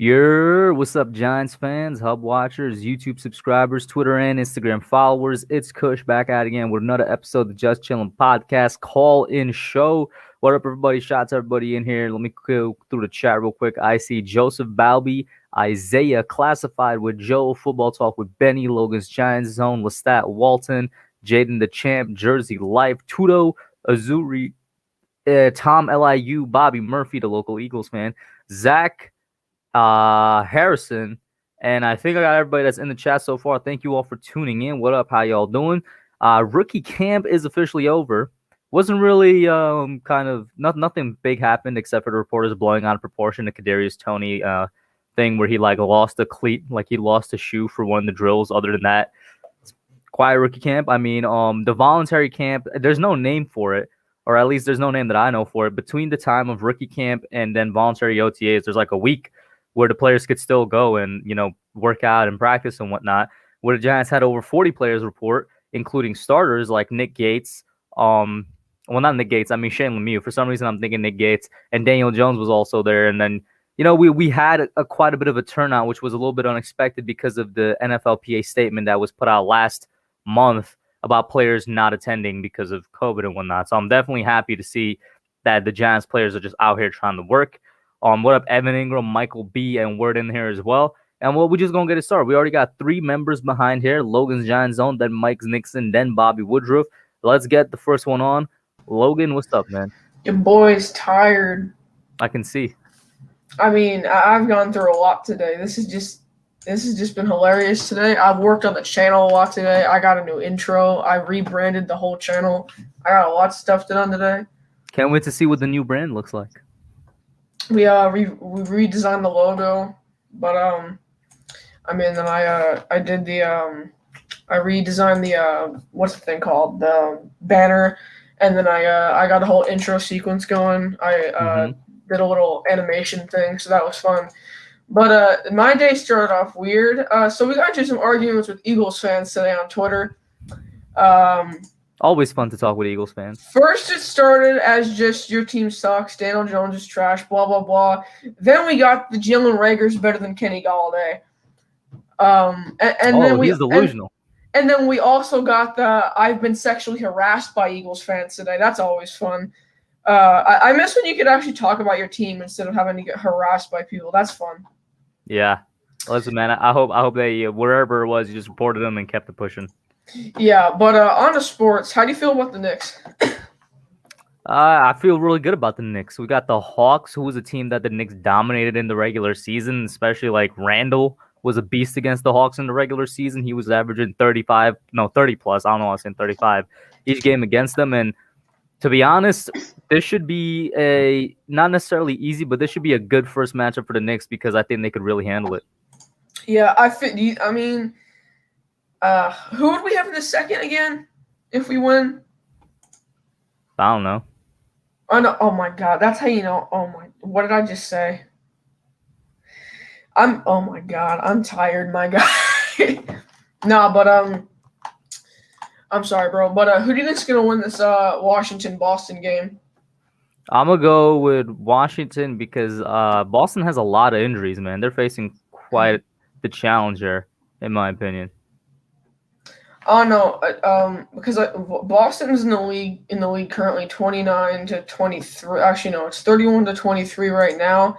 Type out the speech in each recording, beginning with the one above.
What's up, Giants fans, Hub watchers, YouTube subscribers, Twitter and Instagram followers? It's Kush back out again with another episode of the Just Chillin podcast call-in show. What up, everybody? Shout out to everybody in here. Let me go through the chat real quick. I see Joseph Balby, Isaiah, Classified with Joe, Football Talk with Benny, Logan's Giants Zone, Lestat, Walton, Jaden the Champ, Jersey Life, Tudo, Azuri, Tom Liu, Bobby Murphy, the local Eagles fan, Zach, Harrison, and I think I got everybody that's in the chat so far. Thank you all for tuning in. What up? How y'all doing? Rookie camp is officially over. Wasn't really nothing big happened except for the reporters blowing out of proportion the Kadarius Toney thing where he lost a cleat, he lost a shoe for one of the drills. Other than that, it's quiet rookie camp. I mean, the voluntary camp, there's no name for it, or at least there's no name that I know for it. Between the time of rookie camp and then voluntary OTAs, there's a week where the players could still go and, work out and practice and whatnot, where the Giants had over 40 players report, including starters like Nick Gates, not Nick Gates, I mean Shane Lemieux. For some reason, I'm thinking Nick Gates, and Daniel Jones was also there. And then, we had quite a bit of a turnout, which was a little bit unexpected because of the NFLPA statement that was put out last month about players not attending because of COVID and whatnot. So I'm definitely happy to see that the Giants players are just out here trying to work. What up, Evan Ingram, Michael B, and Word in here as well. And we're just going to get it started. We already got 3 members behind here. Logan's Giant Zone, then Mike's Nixon, then Bobby Woodruff. Let's get the first one on. Logan, what's up, man? Your boy's tired. I can see. I mean, I've gone through a lot today. This has just been hilarious today. I've worked on the channel a lot today. I got a new intro. I rebranded the whole channel. I got a lot of stuff done today. Can't wait to see what the new brand looks like. We redesigned the logo, but then I redesigned the what's the thing called, the banner, and then I got a whole intro sequence going. I did a little animation thing, so that was fun. But my day started off weird. So we got into some arguments with Eagles fans today on Twitter. Always fun to talk with Eagles fans. First, it started as just your team sucks, Daniel Jones is trash, blah, blah, blah. Then we got the Jalen Rager's better than Kenny Galladay. He's delusional. And then we also got the I've been sexually harassed by Eagles fans today. That's always fun. I miss when you could actually talk about your team instead of having to get harassed by people. That's fun. Yeah. Listen, man, I hope they, wherever it was, you just reported them and kept it pushing. Yeah, but on to sports, how do you feel about the Knicks? I feel really good about the Knicks. We got the Hawks, who was a team that the Knicks dominated in the regular season, especially Randall was a beast against the Hawks in the regular season. He was averaging 30 plus, I don't know why I was saying 35 each game against them. And to be honest, this should be not necessarily easy, but this should be a good first matchup for the Knicks because I think they could really handle it. Yeah, who would we have in the second again if we win? I don't know. Oh my God, that's how you know. What did I just say? Oh my God, I'm tired, my guy. No, but I'm sorry, bro. But who do you think's gonna win this Washington-Boston game? I'm gonna go with Washington because Boston has a lot of injuries, man. They're facing quite the challenger, in my opinion. Oh no, because Boston's in the league currently 29-23. Actually, no, it's 31-23 right now.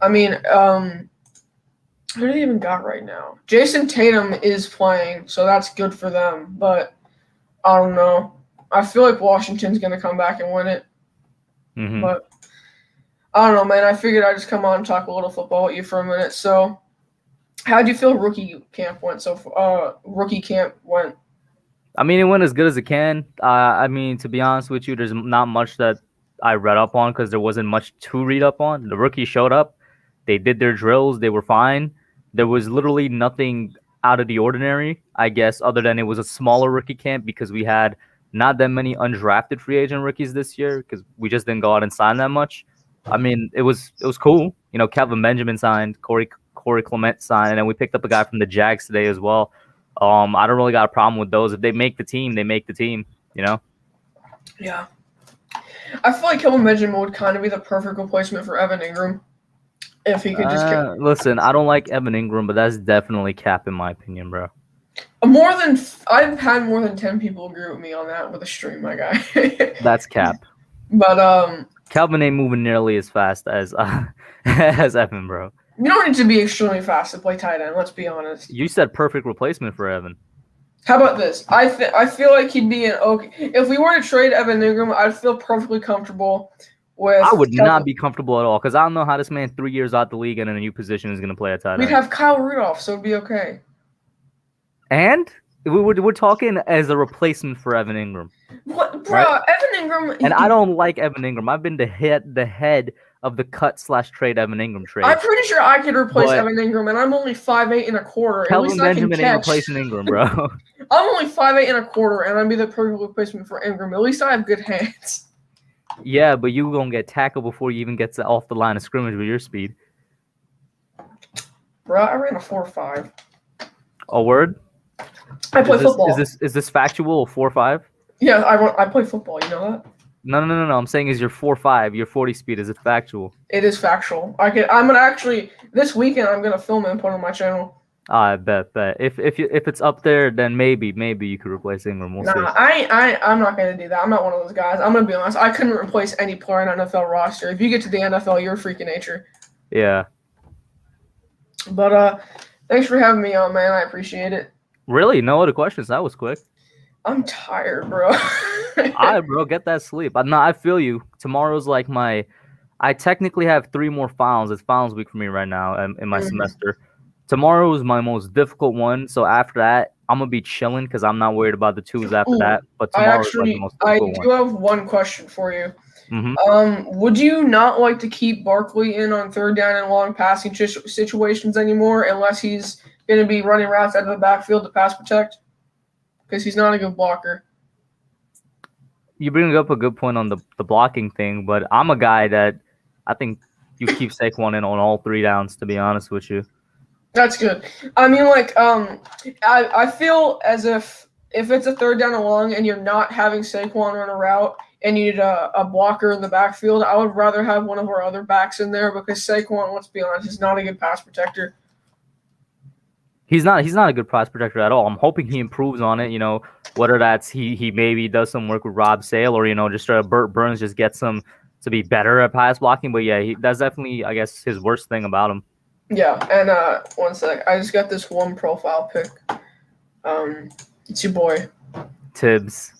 I mean, who do they even got right now? Jason Tatum is playing, so that's good for them. But I don't know. I feel like Washington's gonna come back and win it. Mm-hmm. But I don't know, man. I figured I'd just come on and talk a little football with you for a minute. So, how do you feel rookie camp went? I mean, it went as good as it can. I mean, to be honest with you, there's not much that I read up on because there wasn't much to read up on. The rookies showed up. They did their drills. They were fine. There was literally nothing out of the ordinary, I guess, other than it was a smaller rookie camp because we had not that many undrafted free agent rookies this year because we just didn't go out and sign that much. I mean, it was cool. Kelvin Benjamin signed, Corey Clement signed, and then we picked up a guy from the Jags today as well. I don't really got a problem with those. If they make the team, they make the team, Yeah. I feel like Kelvin Benjamin would kind of be the perfect replacement for Evan Ingram. If he could just listen, I don't like Evan Ingram, but that's definitely cap in my opinion, bro. I've had more than 10 people agree with me on that with a stream, my guy. That's cap. But Calvin ain't moving nearly as fast as as Evan, bro. you don't need to be extremely fast to play tight end. Let's be honest. You said perfect replacement for Evan. How about this? I feel like he'd be an okay. If we were to trade Evan Ingram, I'd feel perfectly comfortable with. I would not be comfortable at all because I don't know how this man 3 years out the league and in a new position is going to play at tight end. We'd have Kyle Rudolph, so it'd be okay. And we're talking as a replacement for Evan Ingram. What, bro? Right? Evan Ingram. And I don't like Evan Ingram. I've been the head of the cut/trade Evan Ingram trade. I'm pretty sure I could replace Evan Ingram, and I'm only 5'8" and a quarter. Kelvin Benjamin ain't replacing Ingram, bro. I'm only 5'8" and a quarter, and I'd be the perfect replacement for Ingram. At least I have good hands. Yeah, but you gonna get tackled before you even get off the line of scrimmage with your speed. Bro, I ran a 4.5. A word? I play football. Is this factual? 4.5? Yeah, I play football. You know that? No. I'm saying is your 4.5, your 40 speed. Is it factual? It is factual. I'm gonna actually this weekend. I'm gonna film it and put it on my channel. I bet. If it's up there, then maybe you could replace Ingram. We'll see. I'm not gonna do that. I'm not one of those guys. I'm gonna be honest. I couldn't replace any player on an NFL roster. If you get to the NFL, you're a freak of nature. Yeah. But thanks for having me on, man. I appreciate it. Really? No other questions? That was quick. I'm tired, bro. All right, bro. Get that sleep. I feel you. Tomorrow's like I technically have 3 more finals. It's finals week for me right now in my semester. Tomorrow is my most difficult one. So after that, I'm going to be chilling because I'm not worried about the 2s after that. But tomorrow is like the most difficult one. I do have one question for you. Mm-hmm. Would you not like to keep Barkley in on 3rd down and long passing situations anymore unless he's going to be running routes out of the backfield to pass protect? Because he's not a good blocker. You bring up a good point on the blocking thing, but I'm a guy that I think you keep Saquon in on all 3 downs, to be honest with you. That's good. I mean, like, I feel as if it's a 3rd down and long and you're not having Saquon run a route and you need a blocker in the backfield, I would rather have one of our other backs in there because Saquon, let's be honest, is not a good pass protector. He's not a good pass protector at all. I'm hoping he improves on it, whether that's he maybe does some work with Rob Sale or, just Burt Burns just gets him to be better at pass blocking. But yeah, that's definitely, I guess, his worst thing about him. Yeah, and one sec. I just got this one profile pic. It's your boy. Tibbs.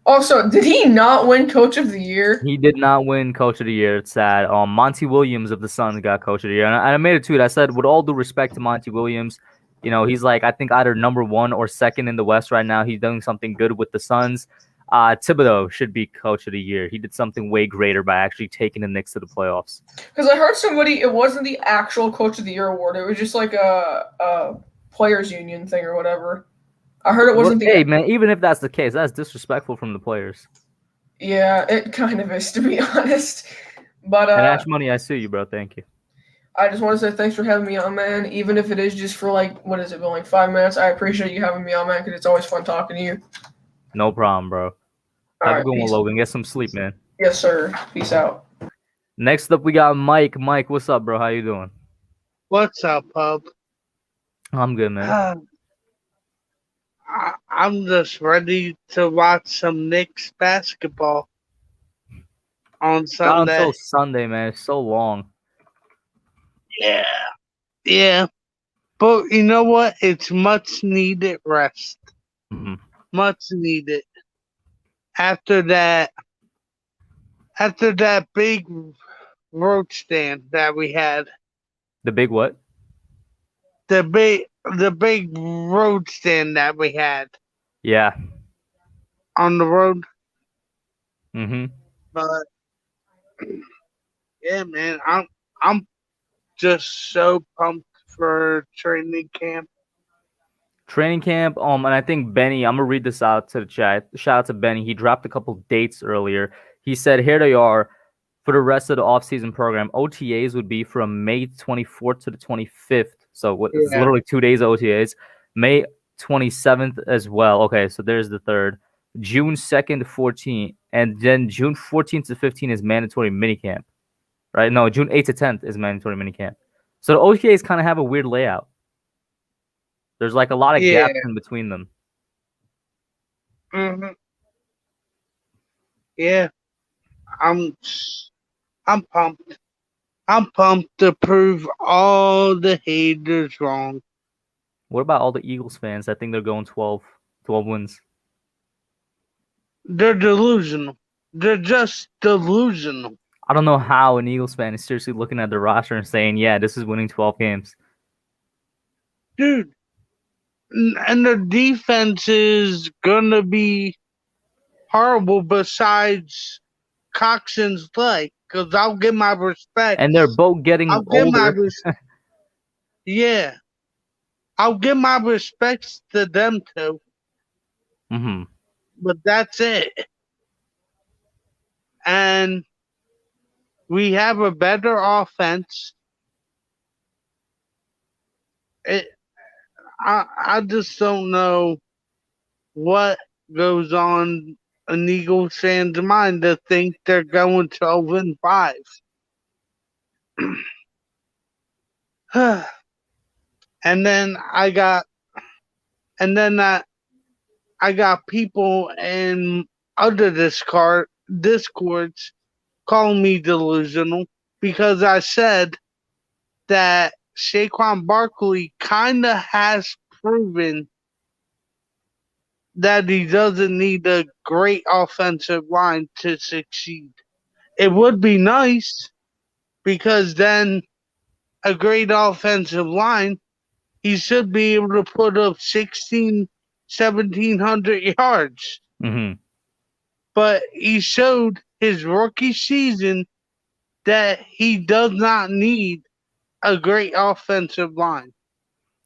Also, did he not win Coach of the Year? He did not win Coach of the Year. It's sad. Monty Williams of the Suns got Coach of the Year. And I made a tweet. I said, with all due respect to Monty Williams, he's like, I think either number 1 or 2nd in the West right now. He's doing something good with the Suns. Thibodeau should be Coach of the Year. He did something way greater by actually taking the Knicks to the playoffs. Because I heard it wasn't the actual Coach of the Year award. It was just like a players union thing or whatever. I heard it wasn't Hey, man, even if that's the case, that's disrespectful from the players. Yeah, it kind of is, to be honest. But and Ash Money, I see you, bro. Thank you. I just want to say thanks for having me on, man. Even if it is just for like 5 minutes, I appreciate you having me on, man, because it's always fun talking to you. No problem, bro. Have a good one, Logan. Get some sleep, man. Yes, sir. Peace out. Next up, we got Mike. Mike, what's up, bro? How you doing? What's up, Pub? I'm good, man. I'm just ready to watch some Knicks basketball on Sunday. Not until Sunday, man. It's so long. Yeah. But you know what? It's much needed rest. Mm-hmm. Much needed. After that big road stand that we had. The big what? The big road stand that we had. Yeah. On the road. Mm-hmm. But yeah, man, I'm just so pumped for training camp. Training camp, and I think Benny, I'm gonna read this out to the chat. Shout out to Benny. He dropped a couple dates earlier. He said, here they are for the rest of the offseason program. OTAs would be from May 24th to the 25th. So it's literally 2 days of OTAs. May 27th as well. Okay, so there's the 3rd. June 2nd to 14th. And then June 14th to 15th is mandatory minicamp. right? No, June 8th to 10th is mandatory minicamp. So the OTAs kind of have a weird layout. There's like a lot of Yeah. gaps in between them. hmm Yeah. I'm pumped. I'm pumped to prove all the haters wrong. What about all the Eagles fans that think they're going 12 wins? They're delusional. They're just delusional. I don't know how an Eagles fan is seriously looking at the roster and saying, yeah, this is winning 12 games. Dude. And the defense is gonna be horrible besides Coxon's play. Because I'll give my respect. And they're both getting I'll give my older. yeah. I'll give my respects to them too. Mm-hmm. But that's it. And we have a better offense. I just don't know what goes on an Eagles fan's mind to think they're going 12-5. And then I got people in other discords calling me delusional because I said that Saquon Barkley kind of has proven that he doesn't need a great offensive line to succeed. It would be nice because then a great offensive line, he should be able to put up 1,700 yards. Mm-hmm. But he showed his rookie season that he does not need a great offensive line.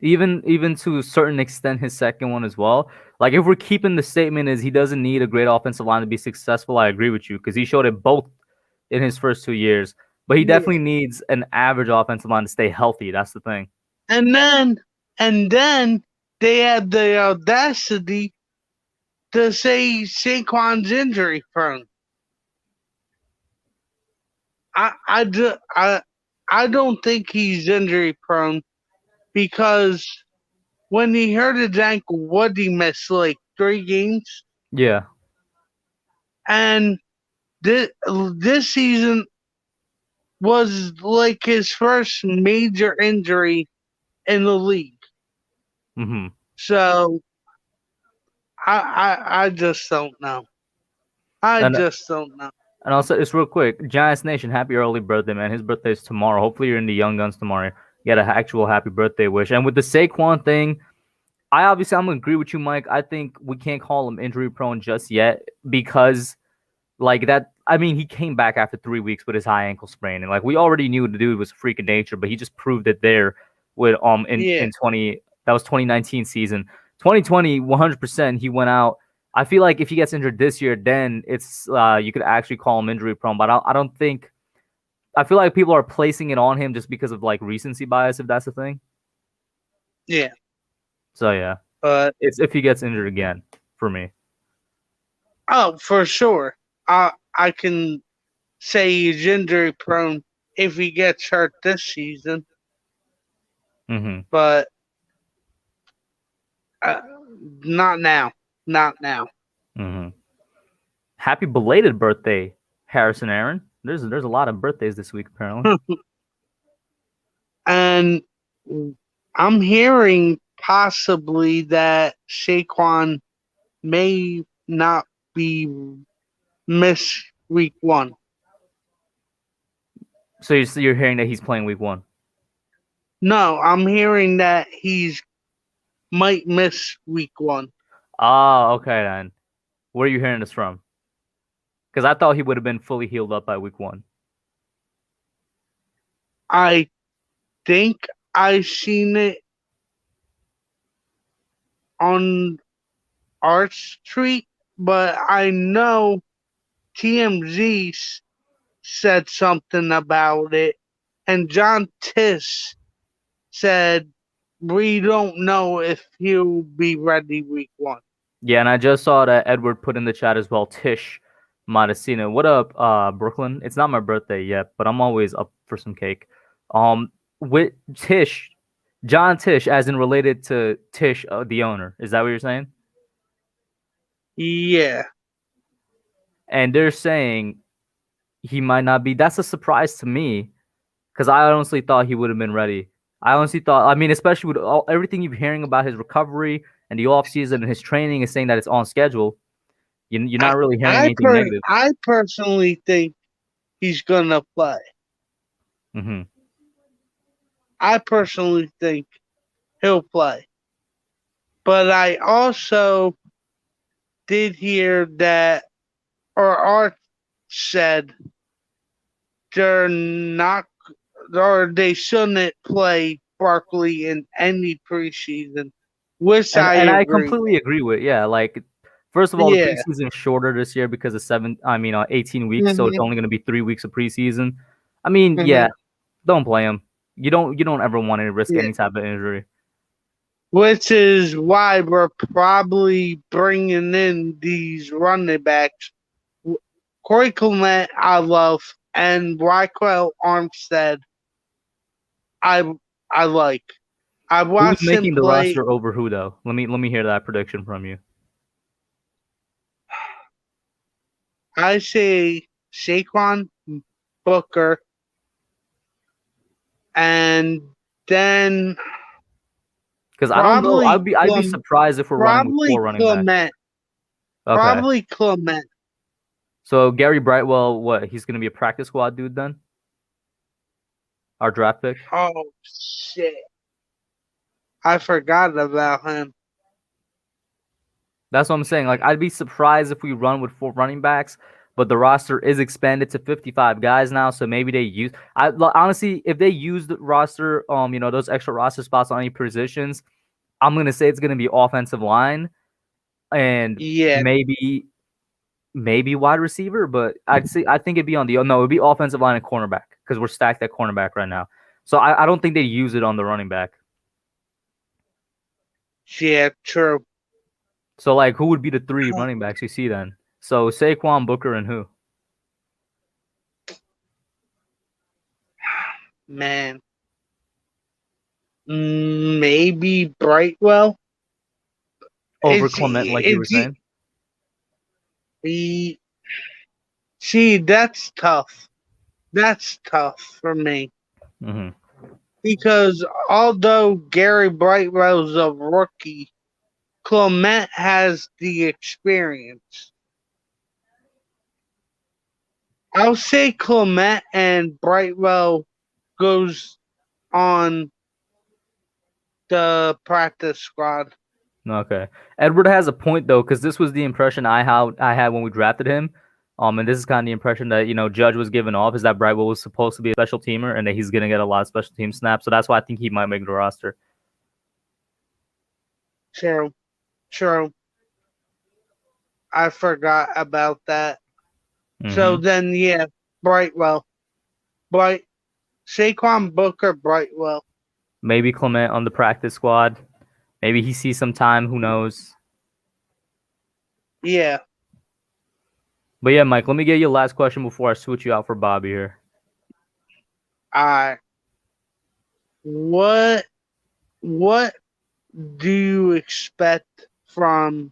Even to a certain extent, his second one as well. Like if we're keeping the statement is he doesn't need a great offensive line to be successful, I agree with you because he showed it both in his first 2 years. But he definitely needs an average offensive line to stay healthy. That's the thing. And then they had the audacity to say Saquon's injury prone. I don't think he's injury prone because when he hurt his ankle, what he missed like 3 games, Yeah. and this season was like his first major injury in the league. Mm-hmm. So I just don't know. I just don't know. And also, it's real quick. Giants Nation, happy early birthday, man. His birthday is tomorrow. Hopefully, you're in the Young Guns tomorrow. Get an actual happy birthday wish. And with the Saquon thing, I'm gonna agree with you, Mike. I think we can't call him injury prone just yet because, like that. I mean, he came back after 3 weeks with his high ankle sprain, and like we already knew the dude was a freak of nature, but he just proved it there with in 2019 season. 2020, 100%. He went out. I feel like if he gets injured this year, then it's you could actually call him injury prone. But I don't think. I feel like people are placing it on him just because of like recency bias, if that's the thing. Yeah. So yeah, But it's if he gets injured again for me. oh, for sure. I can say he's injury prone if he gets hurt this season. Mm-hmm. But not now. Not now. Mm-hmm. Happy belated birthday, Harrison Aaron. There's a lot of birthdays this week apparently. And I'm hearing possibly that Saquon may not be miss week 1. So you're hearing that he's playing week 1? No, I'm hearing that he's might miss week 1. Oh, okay then. Where are you hearing this from? Because I thought he would have been fully healed up by week 1. I think I seen it on our street, but I know TMZ said something about it, and John Tiss said we don't know if he'll be ready week 1. Yeah, and I just saw that Edward put in the chat as well. Tish Modestina. What up, Brooklyn? It's not my birthday yet, but I'm always up for some cake. With Tish, John Tish, as in related to Tish, the owner. Is that what you're saying? Yeah. And they're saying he might not be. That's a surprise to me because I honestly thought he would have been ready. I honestly thought, I mean, especially with everything you're hearing about his recovery and the offseason and his training is saying that it's on schedule. You're not really hearing anything negative. I personally think he's going to play. Mm-hmm. I personally think he'll play. But I also did hear that, or Art said, they're not, or they shouldn't play Barkley in any preseason, which I And I agree. completely agree with. Yeah, like first of all, Yeah. the preseason is shorter this year because of 18 weeks, so it's only going to be 3 weeks of preseason. I mean, yeah, don't play him. You don't ever want to risk any type of injury. Which is why we're probably bringing in these running backs. Corey Clement, I love, and Raquel Armstead, I like. I watched Who's making him the play. roster over who though? Let me hear that prediction from you. I say Saquon, Booker, and then because I don't know, I'd be surprised if we're running with 4 running backs. Okay. Probably Clement. So Gary Brightwell, what? He's gonna be a practice squad dude then? Our draft pick. Oh shit! I forgot about him. That's what I'm saying. Like, I'd be surprised if we run with 4 running backs, but the roster is expanded to 55 guys now, so maybe they use. Honestly, if they use the roster, those extra roster spots on any positions, I'm gonna say it's gonna be offensive line, and maybe wide receiver. But I think it'd be it'd be offensive line and cornerback because we're stacked at cornerback right now. So I don't think they use it on the running back. Yeah, true. So, like, who would be the 3 running backs you see then? So, Saquon, Booker, and who? Man. Maybe Brightwell. Over Clement, like you were saying? See, that's tough. That's tough for me. Mm-hmm. Because although Gary Brightwell's a rookie, Clement has the experience. I'll say Clement and Brightwell goes on the practice squad. Okay. Edward has a point, though, because this was the impression I had when we drafted him. And this is kind of the impression that, Judge was giving off, is that Brightwell was supposed to be a special teamer and that he's going to get a lot of special team snaps. So that's why I think he might make the roster. True. I forgot about that. Mm-hmm. So then, yeah, Brightwell. Saquon, Booker, Brightwell. Maybe Clement on the practice squad. Maybe he sees some time. Who knows? Yeah. But yeah, Mike, let me get you a last question before I switch you out for Bobby here. What do you expect from,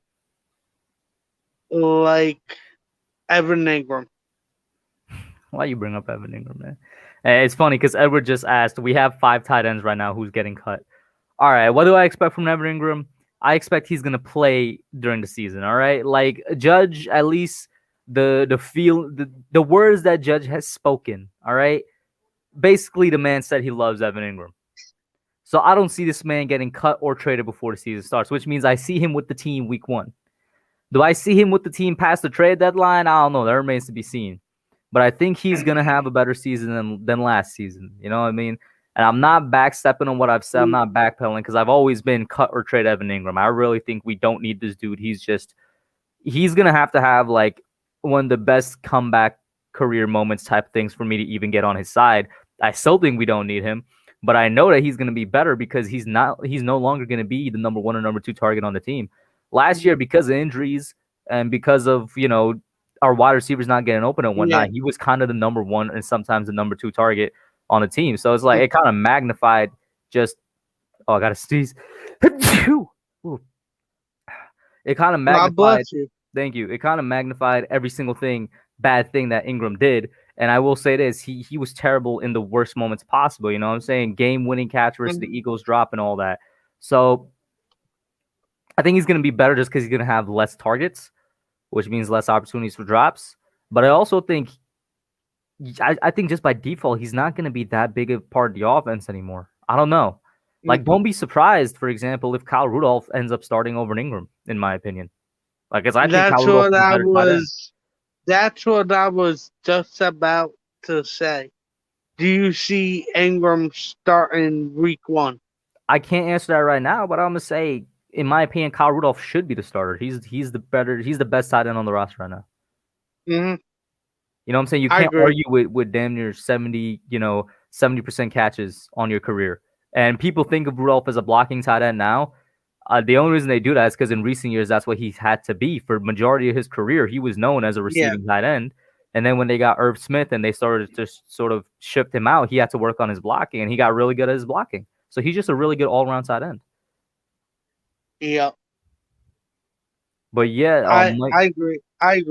like, Evan Ingram? Why you bring up Evan Ingram, man? It's funny because Edward just asked, we have 5 tight ends right now. Who's getting cut? All right, what do I expect from Evan Ingram? I expect he's going to play during the season, all right? Like, Judge, at least the words that Judge has spoken, all right? Basically, the man said he loves Evan Ingram. So I don't see this man getting cut or traded before the season starts, which means I see him with the team week 1. Do I see him with the team past the trade deadline? I don't know. That remains to be seen. But I think he's going to have a better season than last season. You know what I mean? And I'm not backstepping on what I've said. I'm not backpedaling because I've always been cut or trade Evan Ingram. I really think we don't need this dude. He's going to have like one of the best comeback career moments type things for me to even get on his side. I still think we don't need him, but I know that he's going to be better because he's no longer going to be the number 1 or number 2 target on the team. Last year, because of injuries and because of, our wide receivers not getting open and whatnot, Yeah. he was kind of the number one and sometimes the number 2 target on the team. So it's like it kind of magnified just. Oh, I gotta sneeze. Ooh. It kind of God magnified. bless you. Thank you. It kind of magnified every single bad thing that Ingram did. And I will say this: he was terrible in the worst moments possible. You know what I'm saying? Game-winning catch versus the Eagles drop and all that. So I think he's going to be better just because he's going to have less targets, which means less opportunities for drops. But I also think, I think just by default, he's not going to be that big of part of the offense anymore. I don't know. Like, don't be surprised, for example, if Kyle Rudolph ends up starting over Ingram, in my opinion. Like, because I think Kyle Rudolph is a better tight end. That's what I was just about to say. Do you see Ingram starting week 1? I can't answer that right now, but I'm gonna say, in my opinion, Kyle Rudolph should be the starter. He's the best tight end on the roster right now. Mm-hmm. You know what I'm saying? You can't argue with damn near 70% catches on your career. And people think of Rudolph as a blocking tight end now. The only reason they do that is because in recent years, that's what he's had to be. For majority of his career, he was known as a receiving tight end. And then when they got Irv Smith and they started to sort of shift him out, he had to work on his blocking, and he got really good at his blocking. So he's just a really good all-around tight end. Yeah. But yeah, I agree. Let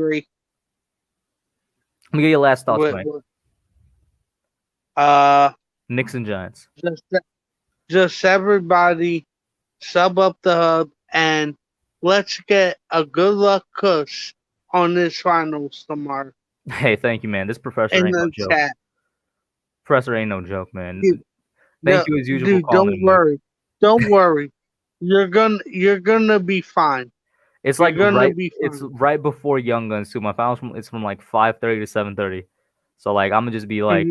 me get your last thoughts, Mike. Knicks and Giants. Just everybody sub up the hub and let's get a good luck Kush on this finals tomorrow. Hey, thank you, man. This professor ain't no joke. Professor ain't no joke, man. Thank you as usual. Dude, don't worry. Don't worry. You're gonna be fine. It's like it's right before Young Guns too. My finals it's from like 5:30 to 7:30. So like I'm gonna just be like,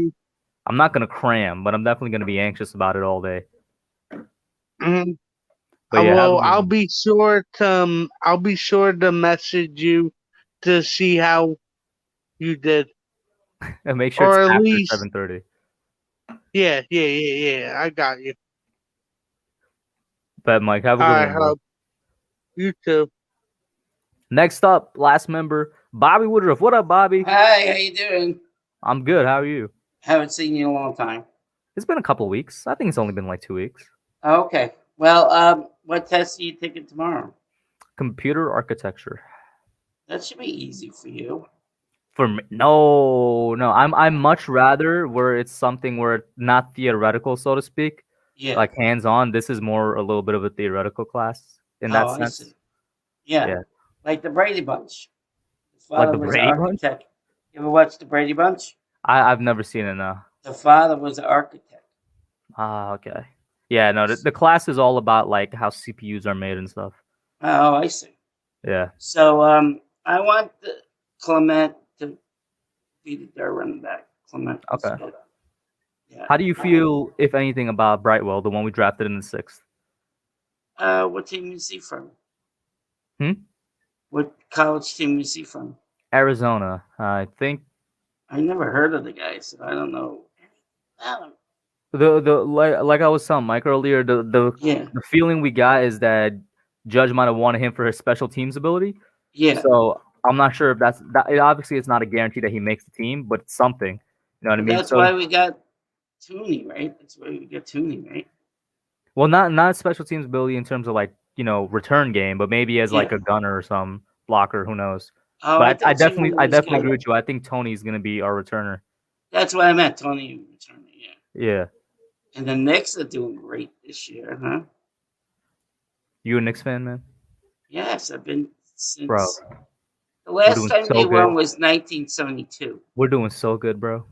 I'm not gonna cram, but I'm definitely gonna be anxious about it all day. Mm-hmm. But yeah, I'll be sure to message you to see how you did. And make sure it's after 7:30. Yeah. I got you. Bet, Mike. Have a good one. Bro. You too. Next up, last member, Bobby Woodruff. What up, Bobby? Hi, how you doing? I'm good. How are you? Haven't seen you in a long time. It's been a couple of weeks. I think it's only been like 2 weeks. Okay. Well, what test are you taking tomorrow? Computer architecture. That should be easy for you. For me, no. I'm much rather where it's something where it's not theoretical, so to speak. Yeah. Like hands-on. This is more a little bit of a theoretical class in that sense. I see. Yeah. Like the Brady Bunch. His father was an architect. You ever watched the Brady Bunch? I've never seen it, no. The father was an architect. Ah, okay. Yeah, no, the class is all about like how CPUs are made and stuff. Oh, I see. Yeah. So I want Clement to be the third running back. Clement. Okay. Yeah. How do you feel, if anything, about Brightwell, the one we drafted in the 6th? What team is he from? What college team is he from? Arizona, I think. I never heard of the guy, so I don't know. Like I was telling Mike earlier, the feeling we got is that Judge might have wanted him for his special teams ability. Yeah. So I'm not sure if that's that. Obviously, it's not a guarantee that he makes the team, but it's something. You know what I mean? That's why we got Tooney, right? That's why we got Tooney, right? Well, not special teams ability in terms of like return game, but maybe as like a gunner or some blocker. Who knows? Oh, but I definitely agree with you. I think Tony's gonna be our returner. That's what I meant, Tony returner. Yeah. Yeah. And the Knicks are doing great this year, huh? You a Knicks fan, man? Yes, I've been since. Bro. The last time they won was 1972. We're doing so good, bro.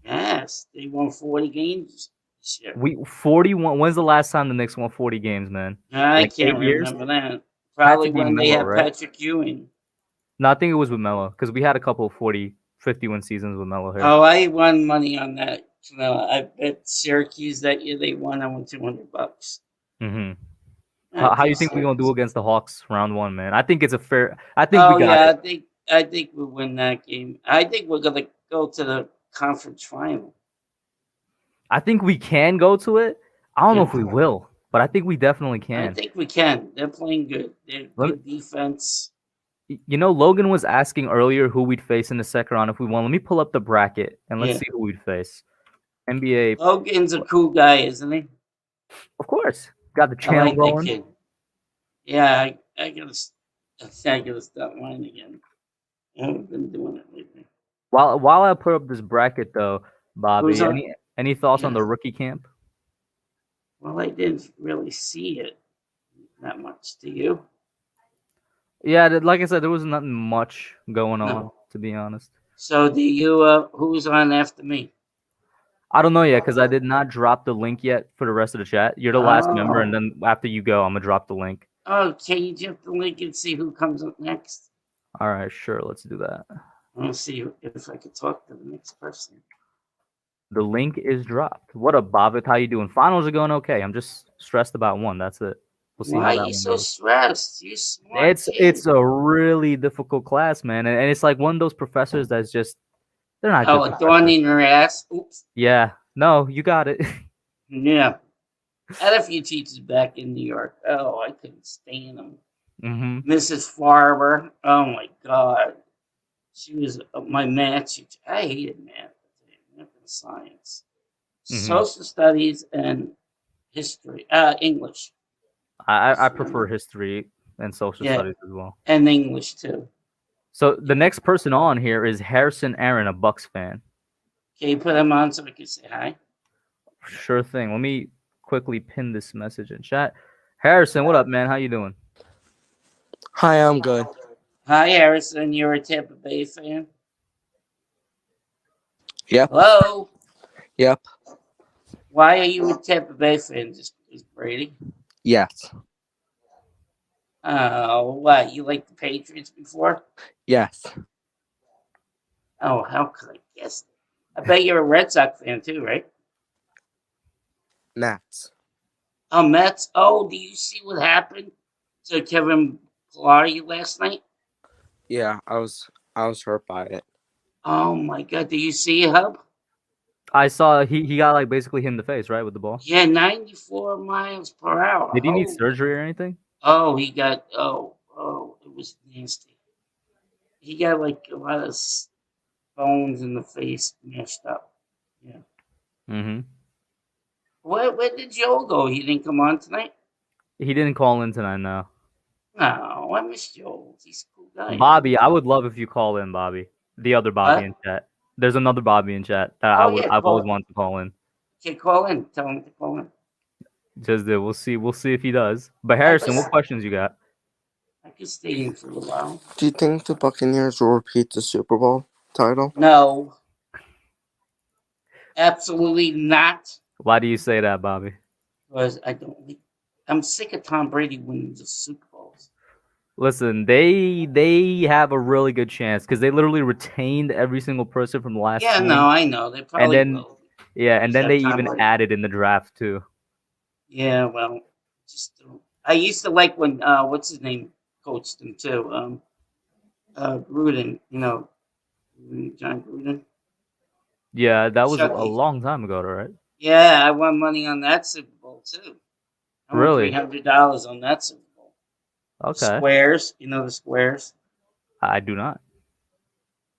Yes, they won 40 games this year. 41. When's the last time the Knicks won 40 games, man? I can't remember that. Probably when they had Patrick Ewing. No, I think it was with Melo because we had a couple of 50-win seasons with Melo here. Oh, I won money on that. I bet Syracuse that year they won. I won $200. Mm-hmm. How do you think we're gonna do against the Hawks round 1, man? I think it's a fair. I think we got it. I think we'll win that game. I think we're gonna go to the conference final. I think we can go to it. I don't know if we will, but I think we definitely can. I think we can. They're playing good. They're good defense. You know, Logan was asking earlier who we'd face in the second round if we won. Let me pull up the bracket and let's see who we'd face. NBA. Logan's a cool guy, isn't he? Of course. Got the I channel like going. that kid. Yeah, I gotta stop mine again. I haven't been doing it lately. While I put up this bracket though, Bobby, any thoughts on the rookie camp? Well, I didn't really see it that much. Do you? Yeah, like I said, there was nothing much going on, to be honest. So do you? Who's on after me? I don't know yet because I did not drop the link yet for the rest of the chat. You're the last member, and then after you go, I'm gonna drop the link. Okay, you drop the link and see who comes up next. All right, sure, let's do that. I'll see if I can talk to the next person. The link is dropped. What up, Bavit? How you doing? Finals are going okay. I'm just stressed about one. That's it. We'll see. Why are you so stressed? You smart. It's a really difficult class, man, and it's like one of those professors that's just they're not. Oh, a thorn in your ass. Oops. Yeah. No, you got it. Yeah. I had a few teachers back in New York. Oh, I couldn't stand them. Mm-hmm. Mrs. Farber. Oh my God. She was my math teacher. I hated math. Math and science. Mm-hmm. Social studies and history. English. I prefer history and social studies as well. And English too. So the next person on here is Harrison Aaron, a Bucks fan. Can you put him on so we can say hi? Sure thing. Let me quickly pin this message in chat. Harrison, what up, man? How you doing? Hi, I'm good. Hi, Harrison. You're a Tampa Bay fan? Yep. Hello? Yep. Why are you a Tampa Bay fan? Just because Brady? Yes. What? You liked the Patriots before? Yes. Oh, how could I guess? I bet you're a Red Sox fan too, right? Mets. Oh, Mets. Oh, do you see what happened to Kevin Pillar last night? Yeah, I was hurt by it. Oh my God! Do you see it, Hub? I saw he got like basically hit in the face, right, with the ball. Yeah, 94 miles per hour. Did he need surgery or anything? Oh, he got it was nasty. He got like a lot of bones in the face mashed up. Yeah. Mm-hmm. Where did Joe go? He didn't come on tonight? He didn't call in tonight, no. No, I miss Joe. He's a cool guy. Bobby, I would love if you call in, Bobby. The other Bobby in chat. There's another Bobby in chat that I've always wanted to call in. Okay, call in. Tell him to call in. Just did. We'll see if he does. But Harrison, what questions you got? I could stay in for a while. Do you think the Buccaneers will repeat the Super Bowl title? No. Absolutely not. Why do you say that, Bobby? Because I'm sick of Tom Brady winning the Super Bowls. Listen, they have a really good chance because they literally retained every single person from the last. Yeah, no, I know they probably will. Yeah, and then they even added in the draft too. Yeah, well, I used to like when what's his name coached them too. Gruden, John Gruden. Yeah, that was a long time ago, right? Yeah, I won money on that Super Bowl too. I won really? $300 on that Super Bowl. Okay. Squares, you know the squares? I do not.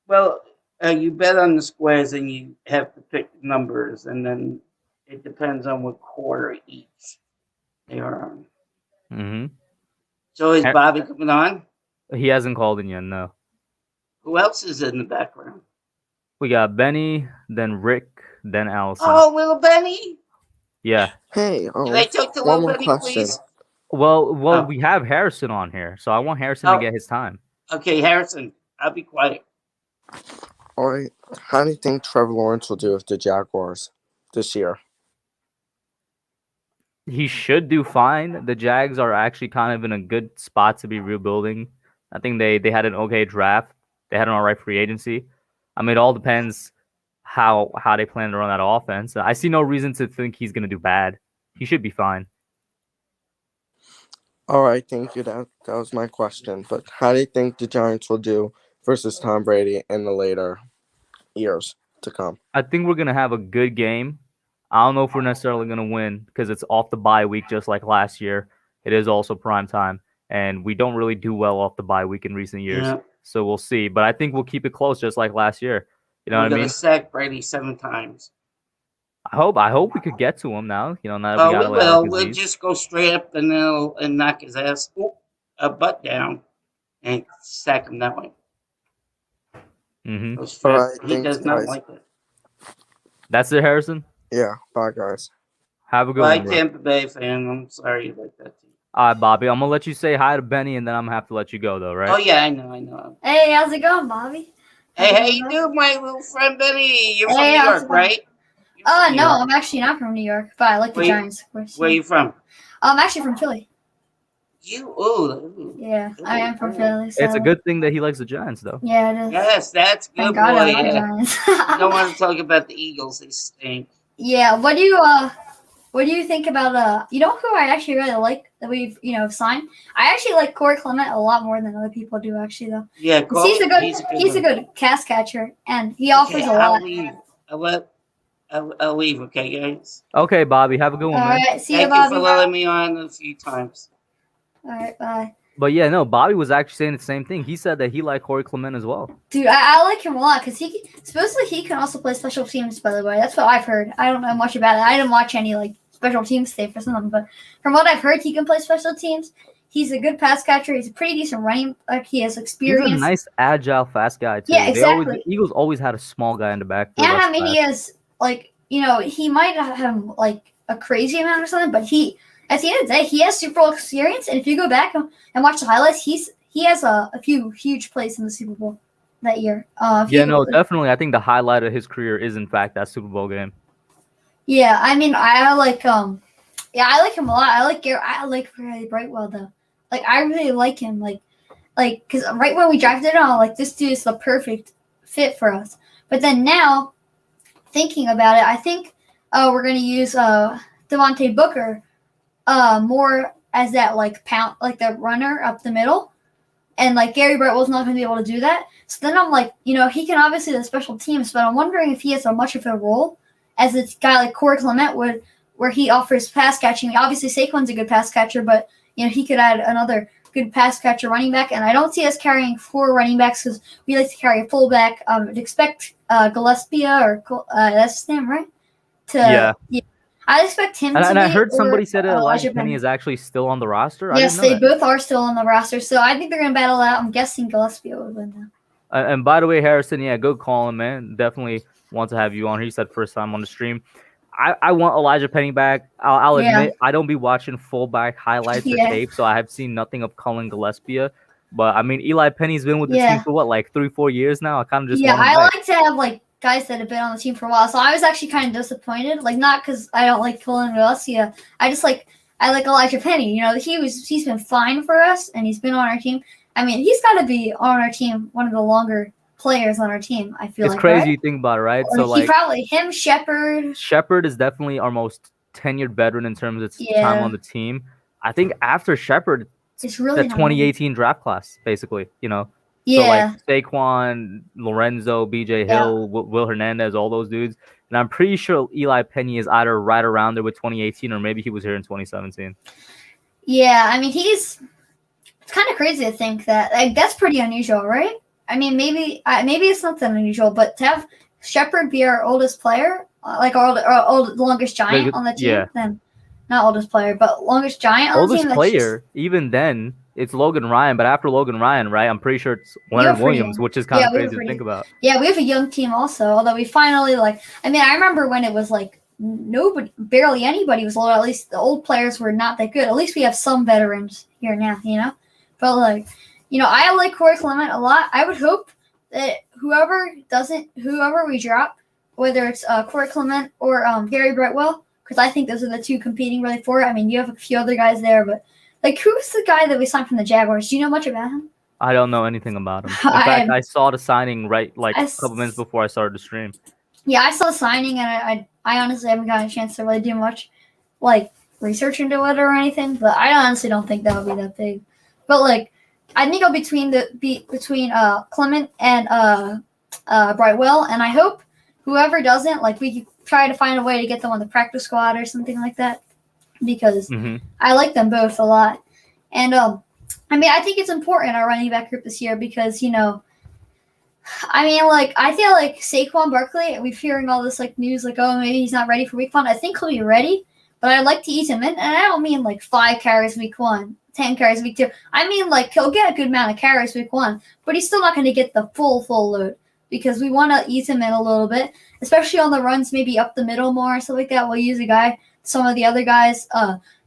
Well, you bet on the squares and you have to pick numbers, and then it depends on what quarter each they are on. Mm-hmm. So is Bobby coming on? He hasn't called in yet, no. Who else is in the background? We got Benny, then Rick, then Allison. Oh, little Benny? Yeah. Hey, can I talk to little Benny, please? Well, we have Harrison on here, so I want Harrison to get his time. Okay, Harrison, I'll be quiet. All right. How do you think Trevor Lawrence will do with the Jaguars this year? He should do fine. The Jags are actually kind of in a good spot to be rebuilding. I think they had an okay draft. They had an all right free agency. I mean, it all depends how they plan to run that offense. I see no reason to think he's going to do bad. He should be fine. All right, thank you. That was my question. But how do you think the Giants will do versus Tom Brady in the later years to come? I think we're going to have a good game. I don't know if we're necessarily going to win because it's off the bye week just like last year. It is also prime time. and we don't really do well off the bye week in recent years. Yeah. So we'll see. But I think we'll keep it close, just like last year. You know We're what I gonna mean? sack Brady 7 times. I hope we could get to him now. You know, now that we Oh, got we away will. with We'll disease. just go straight up the middle and knock his ass a butt down and sack him that way. Mm-hmm. Go straight. All right, He thanks, does not guys. like it. That's it, Harrison. Yeah, bye, guys. Have a good Bye, one, bro. Tampa Bay fan. I'm sorry you like that team. All right, Bobby. I'm gonna let you say hi to Benny, and then I'm gonna have to let you go, though, right? Oh yeah, I know. Hey, how's it going, Bobby? Hey, how you doing, my little friend Benny? You're from Hey, New how's York, it going? right? You're from New No, York. I'm actually not from New York, but I like the Where you- Giants, of course. Where you from? I'm actually from Philly. Ooh. Yeah, I am from Ooh. Philly. So. It's a good thing that he likes the Giants, though. Yeah, it is. Yes, that's good, Thank God boy. I like Yeah. Giants. You don't want to talk about the Eagles. They stink. Yeah, what do you think about you know who I actually really like that we've signed? I actually like Corey Clement a lot more than other people do actually though. Yeah, 'Cause he's a one. good pass catcher and he offers Okay, a I'll lot. leave. I'll leave, okay, guys? Okay, Bobby. Have a good All one, man. right, see you, Thank you Bobby. for letting me on a few times. All right, bye. But yeah, no, Bobby was actually saying the same thing. He said that he liked Corey Clement as well. Dude, I like him a lot because supposedly he can also play special teams. By the way, that's what I've heard. I don't know much about it. I didn't watch any special teams tape or something, but from what I've heard, he can play special teams. He's a good pass catcher. He's a pretty decent running. He has experience. He's a nice, agile, fast guy too. Yeah, exactly. The Eagles always had a small guy in the backfield. And that's I mean, fast. he has he might not have a crazy amount or something, but at the end of the day, he has Super Bowl experience. And if you go back and watch the highlights, he has a few huge plays in the Super Bowl that year. Definitely. I think the highlight of his career is in fact that Super Bowl game. Yeah, I mean, I like him a lot. I like Brady Brightwell though. I really like him. Because right when we drafted him, this dude is the perfect fit for us. But then now, thinking about it, I think we're gonna use Devontae Booker more as that pound the runner up the middle, and Gary Brightwell's not gonna be able to do that. So then I'm he can obviously the special teams, but I'm wondering if he has much of a role as a guy like Corey Clement would, where he offers pass catching. Obviously Saquon's a good pass catcher, but he could add another good pass catcher running back, and I don't see us carrying 4 running backs because we like to carry a fullback. I'd expect Gillespie or that's his name, right? I expect him to. And I heard somebody or, said that Elijah Penny is actually still on the roster. Yes, they both are still on the roster, so I think they're gonna battle out. I'm guessing Gillespie would win now. And by the way, Harrison, yeah, good calling, man. Definitely want to have you on here. You said first time on the stream. I want Elijah Penny back. I'll admit I don't be watching fullback highlights or tape, so I have seen nothing of Cullen Gillespie. But I mean, Eli Penny's been with the team for what, 3-4 years now. I kind of just want him back. Like to have guys that have been on the team for a while. So I was actually kind of disappointed. Not because I don't like Cullen Gillespie. I like Elijah Penny. He's been fine for us, and he's been on our team. I mean, he's got to be on our team, one of the longer players on our team. I feel it's crazy you think about it, right? So Shepard is definitely our most tenured veteran in terms of time on the team. I think after Shepard, it's really the 2018 draft class, basically. So Saquon, Lorenzo, BJ Hill, Will Hernandez, all those dudes, and I'm pretty sure Eli Penny is either right around there with 2018 or maybe he was here in 2017. Yeah, I mean it's kind of crazy to think that that's pretty unusual, right? I mean, maybe it's not that unusual, but to have Shepard be our oldest player, our longest giant on the team, then not oldest player, but longest giant on the team. Oldest player, even then, it's Logan Ryan, but after Logan Ryan, right, I'm pretty sure it's Leonard Williams, which is kind of crazy to think about. Yeah, we have a young team also, although we finally, I remember when it was barely anybody was old, at least the old players were not that good. At least we have some veterans here now, But, I like Corey Clement a lot. I would hope that whoever we drop, whether it's Corey Clement or Gary Brightwell, because I think those are the two competing really for it. I mean, you have a few other guys there, but who's the guy that we signed from the Jaguars? Do you know much about him? I don't know anything about him. In fact, I saw the signing a couple minutes before I started the stream. Yeah, I saw the signing, and I honestly haven't gotten a chance to really do much research into it or anything. But I honestly don't think that would be that big. But I think it'll between Clement and Brightwell, and I hope whoever doesn't, we could try to find a way to get them on the practice squad or something like that, because I like them both a lot. And I mean, I think it's important our running back group this year because, you know, I mean, like, I feel like Saquon Barkley, we're hearing all this, like, news, like, oh, maybe he's not ready for week 1. I think he'll be ready, but I'd like to ease him in. And I don't mean, like, 5 carries week 1, 10 carries week 2. I mean, like, he'll get a good amount of carries week 1, but he's still not going to get the full load because we want to ease him in a little bit, especially on the runs, maybe up the middle more, stuff like that. We'll use some of the other guys.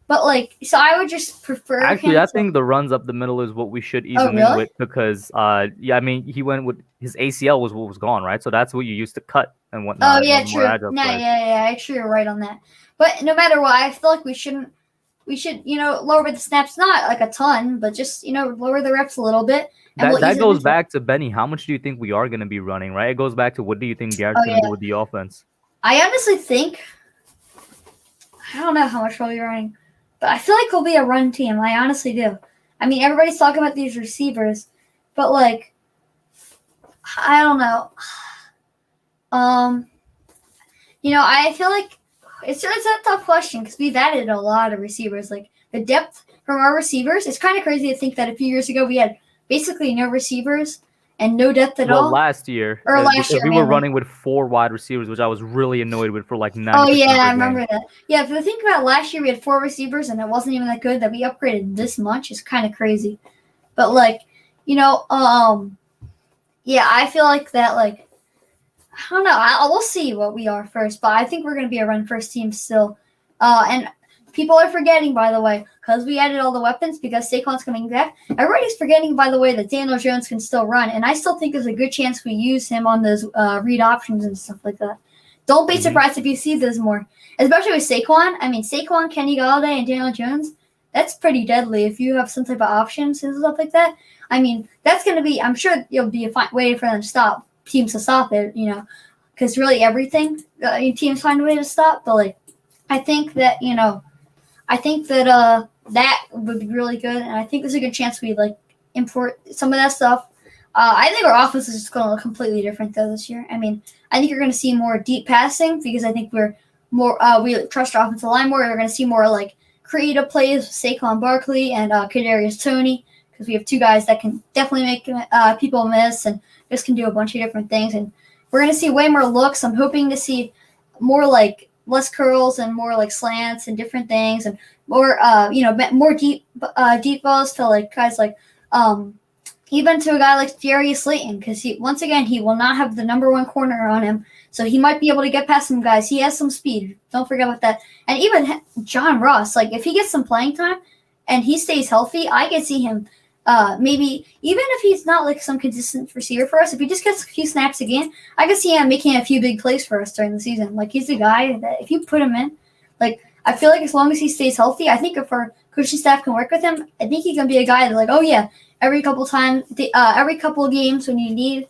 But, like, so I would just prefer Actually, I think the runs up the middle is what we should ease him in with because, I mean, he went with his ACL was what was gone, right? So that's what you used to cut and whatnot. Oh, yeah, true. Yeah, actually, you're right on that. But no matter what, I feel like we should, you know, lower the snaps, not like a ton, but just, you know, lower the reps a little bit. That goes back to Benny. How much do you think we are going to be running, right? It goes back to what do you think Garrett's going to do with the offense? I honestly think, I don't know how much we'll be running. But I feel like we'll be a run team. I honestly do. I mean, everybody's talking about these receivers, but like, I don't know. You know, I feel like it's a tough question because we've added a lot of receivers. Like the depth from our receivers, it's kind of crazy to think that a few years ago we had basically no receivers and no depth at all. Last year. We were running with 4 wide receivers, which I was really annoyed with for like 90%. Oh, yeah, I remember that. Yeah, if you think about last year, we had 4 receivers, and it wasn't even that good. That we upgraded this much is kind of crazy. But, like, you know, yeah, I feel like that, like, I don't know. We'll see what we are first, but I think we're going to be a run-first team still. And people are forgetting, by the way, because we added all the weapons because Saquon's coming back. Everybody's forgetting, by the way, that Daniel Jones can still run, and I still think there's a good chance we use him on those read options and stuff like that. Don't be surprised if you see those more, especially with Saquon. I mean, Saquon, Kenny Golladay, and Daniel Jones, that's pretty deadly if you have some type of options and stuff like that. I mean, that's going to be – I'm sure it'll be a fine way for them to stop teams to stop it, you know, because really everything teams find a way to stop. But, like, I think that, you know, that would be really good, and I think there's a good chance we like import some of that stuff. I think our offense is just going to look completely different though this year. I mean, I think you're going to see more deep passing because I think we're more we trust our offensive line more. You're going to see more like creative plays with Saquon Barkley and Kadarius Toney because we have 2 guys that can definitely make people miss and just can do a bunch of different things. And we're going to see way more looks. I'm hoping to see more like less curls and more like slants and different things and more you know, more deep balls to like guys like even to a guy like Darius Slayton because he will not have the number 1 corner on him, so he might be able to get past some guys. He has some speed, don't forget about that. And even John Ross, like if he gets some playing time and he stays healthy, I can see him maybe even if he's not like some consistent receiver for us, if he just gets a few snaps again, I can see him making a few big plays for us during the season. Like he's a guy that if you put him in, like I feel like as long as he stays healthy, I think if our coaching staff can work with him, I think he can be a guy that like, oh yeah, every couple of games when you need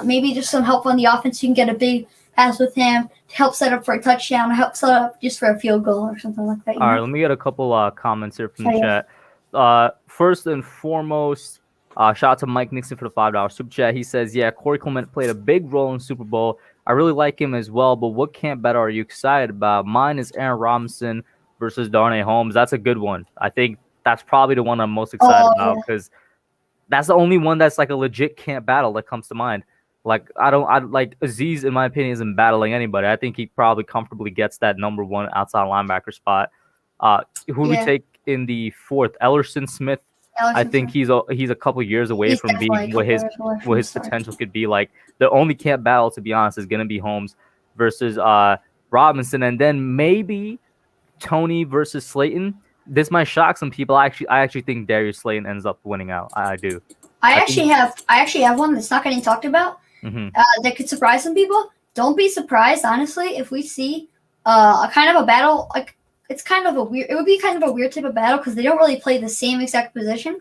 maybe just some help on the offense, you can get a big pass with him to help set up for a touchdown, or help set up just for a field goal or something like that. All right, let me get a couple comments here from the chat. First and foremost, shout out to Mike Nixon for the $5 super chat. He says, yeah, Corey Clement played a big role in Super Bowl. I really like him as well, but what camp bet are you excited about? Mine is Aaron Robinson versus Darnay Holmes. That's a good one. I think that's probably the one I'm most excited about because that's the only one that's like a legit camp battle that comes to mind. Like I like Aziz, in my opinion, isn't battling anybody. I think he probably comfortably gets that number 1 outside linebacker spot. Who do we take in the 4th? Ellerson Smith. I think he's a couple years away from being what his potential could be. Like the only camp battle, to be honest, is gonna be Holmes versus Robinson, and then maybe Toney versus Slayton. This might shock some people. I actually think Darius Slayton ends up winning out. I do. I actually have one that's not getting talked about. That could surprise some people. Don't be surprised, honestly, if we see a kind of a battle like. It would be kind of a weird type of battle because they don't really play the same exact position,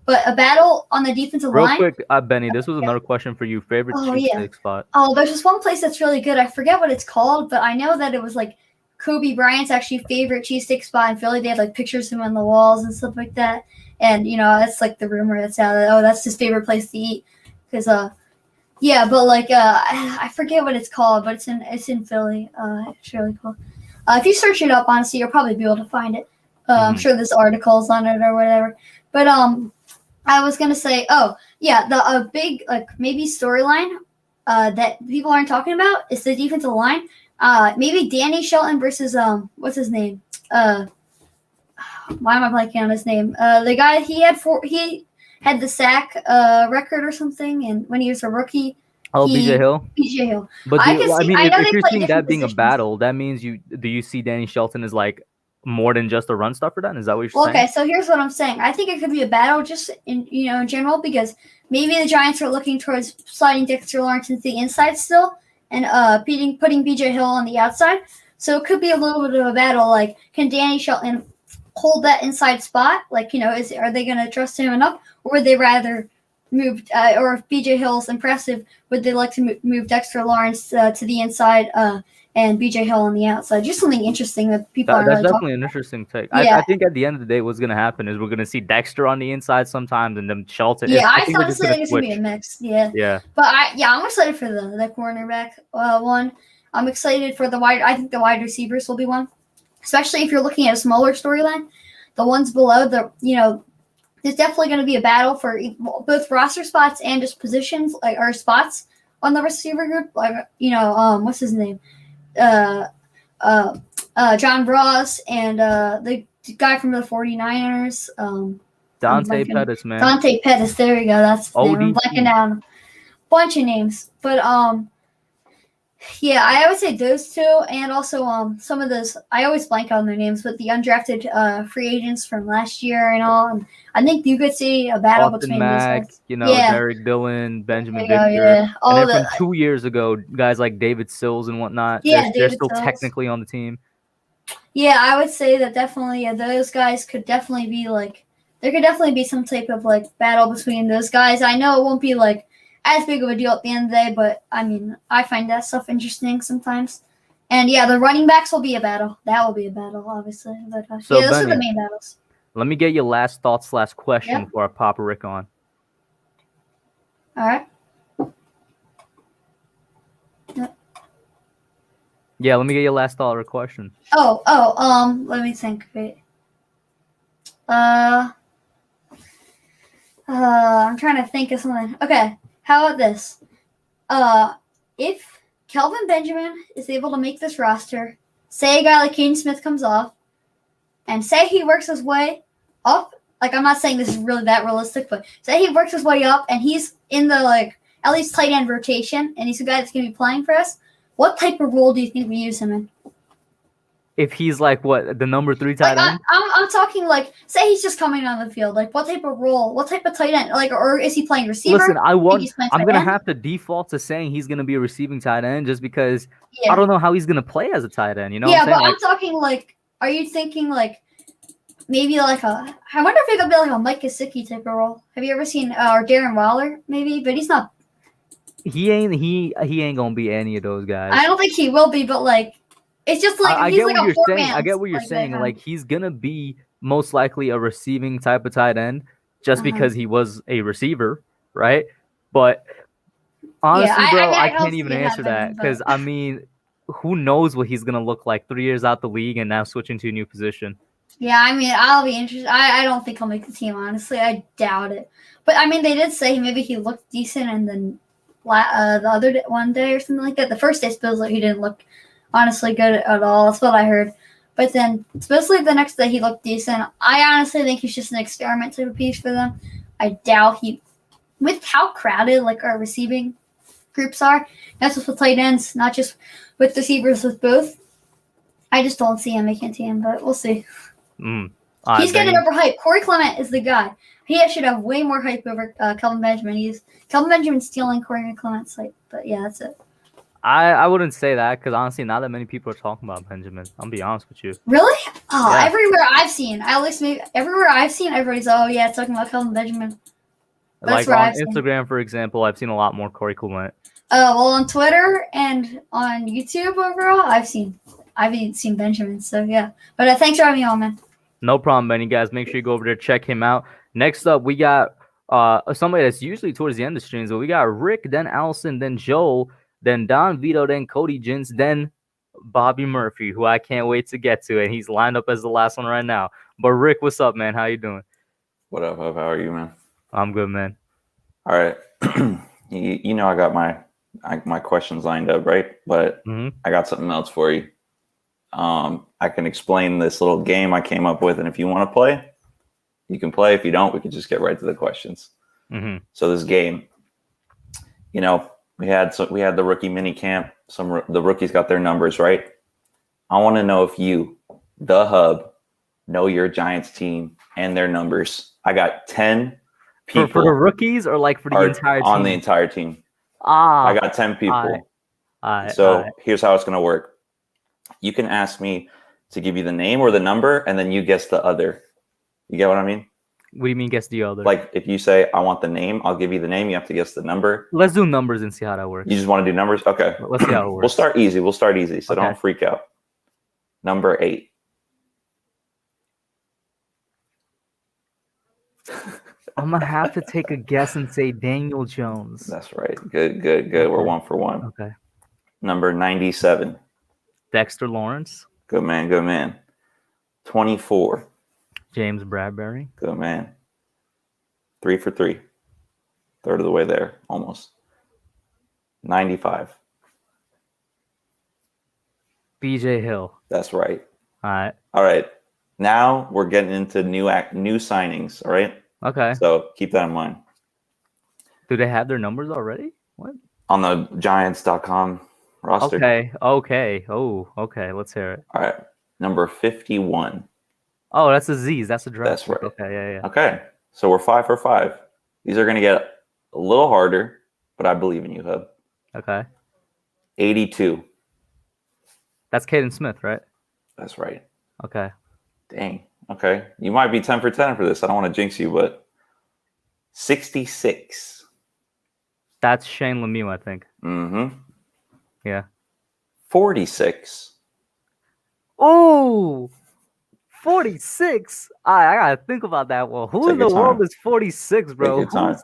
but a battle on the defensive line. Real quick, Benny, this was another question for you. Favorite cheesesteak spot? Oh, there's this one place that's really good. I forget what it's called, but I know that it was like Kobe Bryant's actually favorite cheesesteak spot in Philly. They had like pictures of him on the walls and stuff like that. And, you know, that's like the rumor that's out that, that's his favorite place to eat. Because, yeah, but like, I forget what it's called, but it's in Philly. It's really cool. If you search it up, honestly, you'll probably be able to find it. I'm sure there's articles on it or whatever. But I was gonna say, the big maybe storyline that people aren't talking about is the defensive line. Maybe Danny Shelton versus what's his name? Why am I blanking on his name? The guy he had the sack record or something, and when he was a rookie. BJ Hill. BJ Hill. But I mean, if you're seeing that being positions. a battle, that means do you see Danny Shelton as like more than just a run stuffer? Then is that what you're saying? Okay, so here's what I'm saying. I think it could be a battle just in general, because maybe the Giants are looking towards sliding Dexter Lawrence into the inside still and putting BJ Hill on the outside. So it could be a little bit of a battle. Like, can Danny Shelton hold that inside spot? Like, are they going to trust him enough, or would they rather move? Or if BJ Hill's impressive, would they like to move Dexter Lawrence to the inside? And BJ Hill on the outside. Just something interesting that people aren't That's really definitely an interesting take. Yeah. I think at the end of the day, what's going to happen is we're going to see Dexter on the inside sometimes, and then Shelton. Yeah, I think honestly think it's going to be a mix. Yeah. Yeah. But I'm excited for the cornerback one. I'm excited for I think the wide receivers will be one. Especially if you're looking at a smaller storyline. The ones below, there's definitely going to be a battle for both roster spots and just positions, or spots on the receiver group. What's his name? John Ross and the guy from the 49ers. Dante Pettis, man. Dante Pettis, there we go. That's his name. I'm ODP. blanking down a bunch of names. But I would say those two, and also some of those, I always blank on their names, but the undrafted free agents from last year and all. And I think you could see a battle Austin between Mack, those guys. Derek Dillon, Benjamin Yeah, Victor. yeah. And then from 2 years ago, guys like David Sills and whatnot, they're still Sills. technically on the team. Yeah, I would say that definitely those guys could definitely be there could definitely be some type of battle between those guys. I know it won't be as big of a deal at the end of the day, but I mean, I find that stuff interesting sometimes. And the running backs will be a battle. That will be a battle, obviously. But, those are the main battles. Let me get your last thoughts / question before I pop Rick on. All right. Yeah, let me get your last thought or question. Let me think. Wait. I'm trying to think of something. Okay, how about this? If Kelvin Benjamin is able to make this roster, say a guy like Caden Smith comes off, and say he works his way up, I'm not saying this is really that realistic, but say he works his way up and he's in the at least tight end rotation, and he's a guy that's going to be playing for us, what type of role do you think we use him in? If he's the number 3 tight end? I'm talking say he's just coming on the field. What type of role? What type of tight end? Or is he playing receiver? Listen, I'm going to end? have to default to saying he's going to be a receiving tight end just because I don't know how he's going to play as a tight end. You know what I'm saying? But I'm talking are you thinking maybe I wonder if it could be a Mike Gesicki type of role. Have you ever seen or Darren Waller maybe? But he's not. He ain't gonna be any of those guys. I don't think he will be, but it's just I he's get what a you're poor saying. man. I get what you're saying. He's gonna be most likely a receiving type of tight end just because he was a receiver, right? But honestly, bro, I can't even answer that because I mean, who knows what he's gonna look like 3 years out the league and now switching to a new position. Yeah, I mean, I'll be interested. I don't think he'll make the team, honestly. I doubt it. But I mean, they did say maybe he looked decent, and then the other day, one day or something like that. The first day, supposedly he didn't look honestly good at all. That's what I heard. But then, supposedly the next day he looked decent. I honestly think he's just an experiment type of piece for them. I doubt with how crowded our receiving groups are, that's just with tight ends, not just with receivers, with both. I just don't see him making a team, but we'll see. He's getting overhyped. Corey Clement is the guy. He should have way more hype over Kelvin Benjamin. Kelvin Benjamin stealing Corey Clement's hype. But yeah, that's it. I wouldn't say that because honestly, not that many people are talking about Benjamin. I'll be honest with you. Really? Oh, yeah. Everywhere I've seen, everybody's talking about Kelvin Benjamin. That's on Instagram, for example, I've seen a lot more Corey Clement. On Twitter and on YouTube overall, I've seen Benjamin. So yeah, but thanks for having me on, man. No problem, man. You guys make sure you go over there, check him out. Next up, we got somebody that's usually towards the end of streams, but we got Rick, then Allison, then Joel, then Don Vito, then Cody Jins, then Bobby Murphy, who I can't wait to get to, and he's lined up as the last one right now. But Rick, what's up, man? How you doing? What up, How are you, man? I'm good, man. All right. you know I got my questions lined up, right? But I got something else for you. I can explain this little game I came up with, and if you want to play, you can play. If you don't, we can just get right to the questions. So this game, we had the rookie mini camp. The rookies got their numbers right. I want to know if you, the hub, know your Giants team and their numbers. I got 10 people for the rookies or like for the entire team? On the entire team. I got 10 people. Here's how it's going to work. You can ask me to give you the name or the number, and then you guess the other. You get what I mean? What do you mean guess the other? Like if you say, I want the name, I'll give you the name. You have to guess the number. Let's do numbers and see how that works. You just want to do numbers? Okay. Let's see how it works. We'll start easy. So don't freak out. Number 8. I'm going to have to take a guess and say Daniel Jones. That's right. Good. We're 1 for 1. Okay. Number 97. Dexter Lawrence. Good man. 24. James Bradbury. Good man. 3 for 3. Third of the way there, almost. 95. BJ Hill. That's right. All right. Now we're getting into new signings. All right. Okay. So keep that in mind. Do they have their numbers already? What? On the Giants.com roster. Okay. Oh, okay. Let's hear it. All right. Number 51. Oh, that's a Z's. That's a draft. That's right. Okay, yeah. Okay. So we're 5 for 5. These are going to get a little harder, but I believe in you, Hub. Okay. 82. That's Caden Smith, right? That's right. Okay. Dang. Okay. You might be 10 for 10 for this. I don't want to jinx you, but 66. That's Shane Lemieux, I think. Yeah. 46. Oh, 46. I gotta think about that one. Who in the world is 46, bro? Take your time.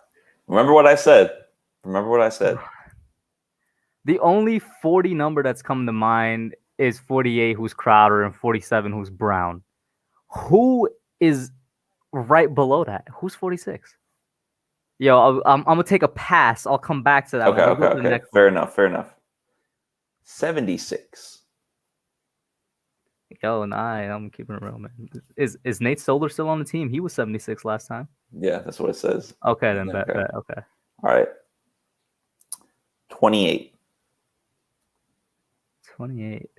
Remember what I said. The only 40 number that's come to mind is 48, who's Crowder, and 47, who's Brown. Who is right below that? Who's 46? Yo, I'm gonna take a pass. I'll come back to that. Okay. Fair enough. 76. Yo, I'm keeping it real, man. Is Nate Solder still on the team? He was 76 last time. Yeah, that's what it says. Okay, then. Okay. All right. 28. 28.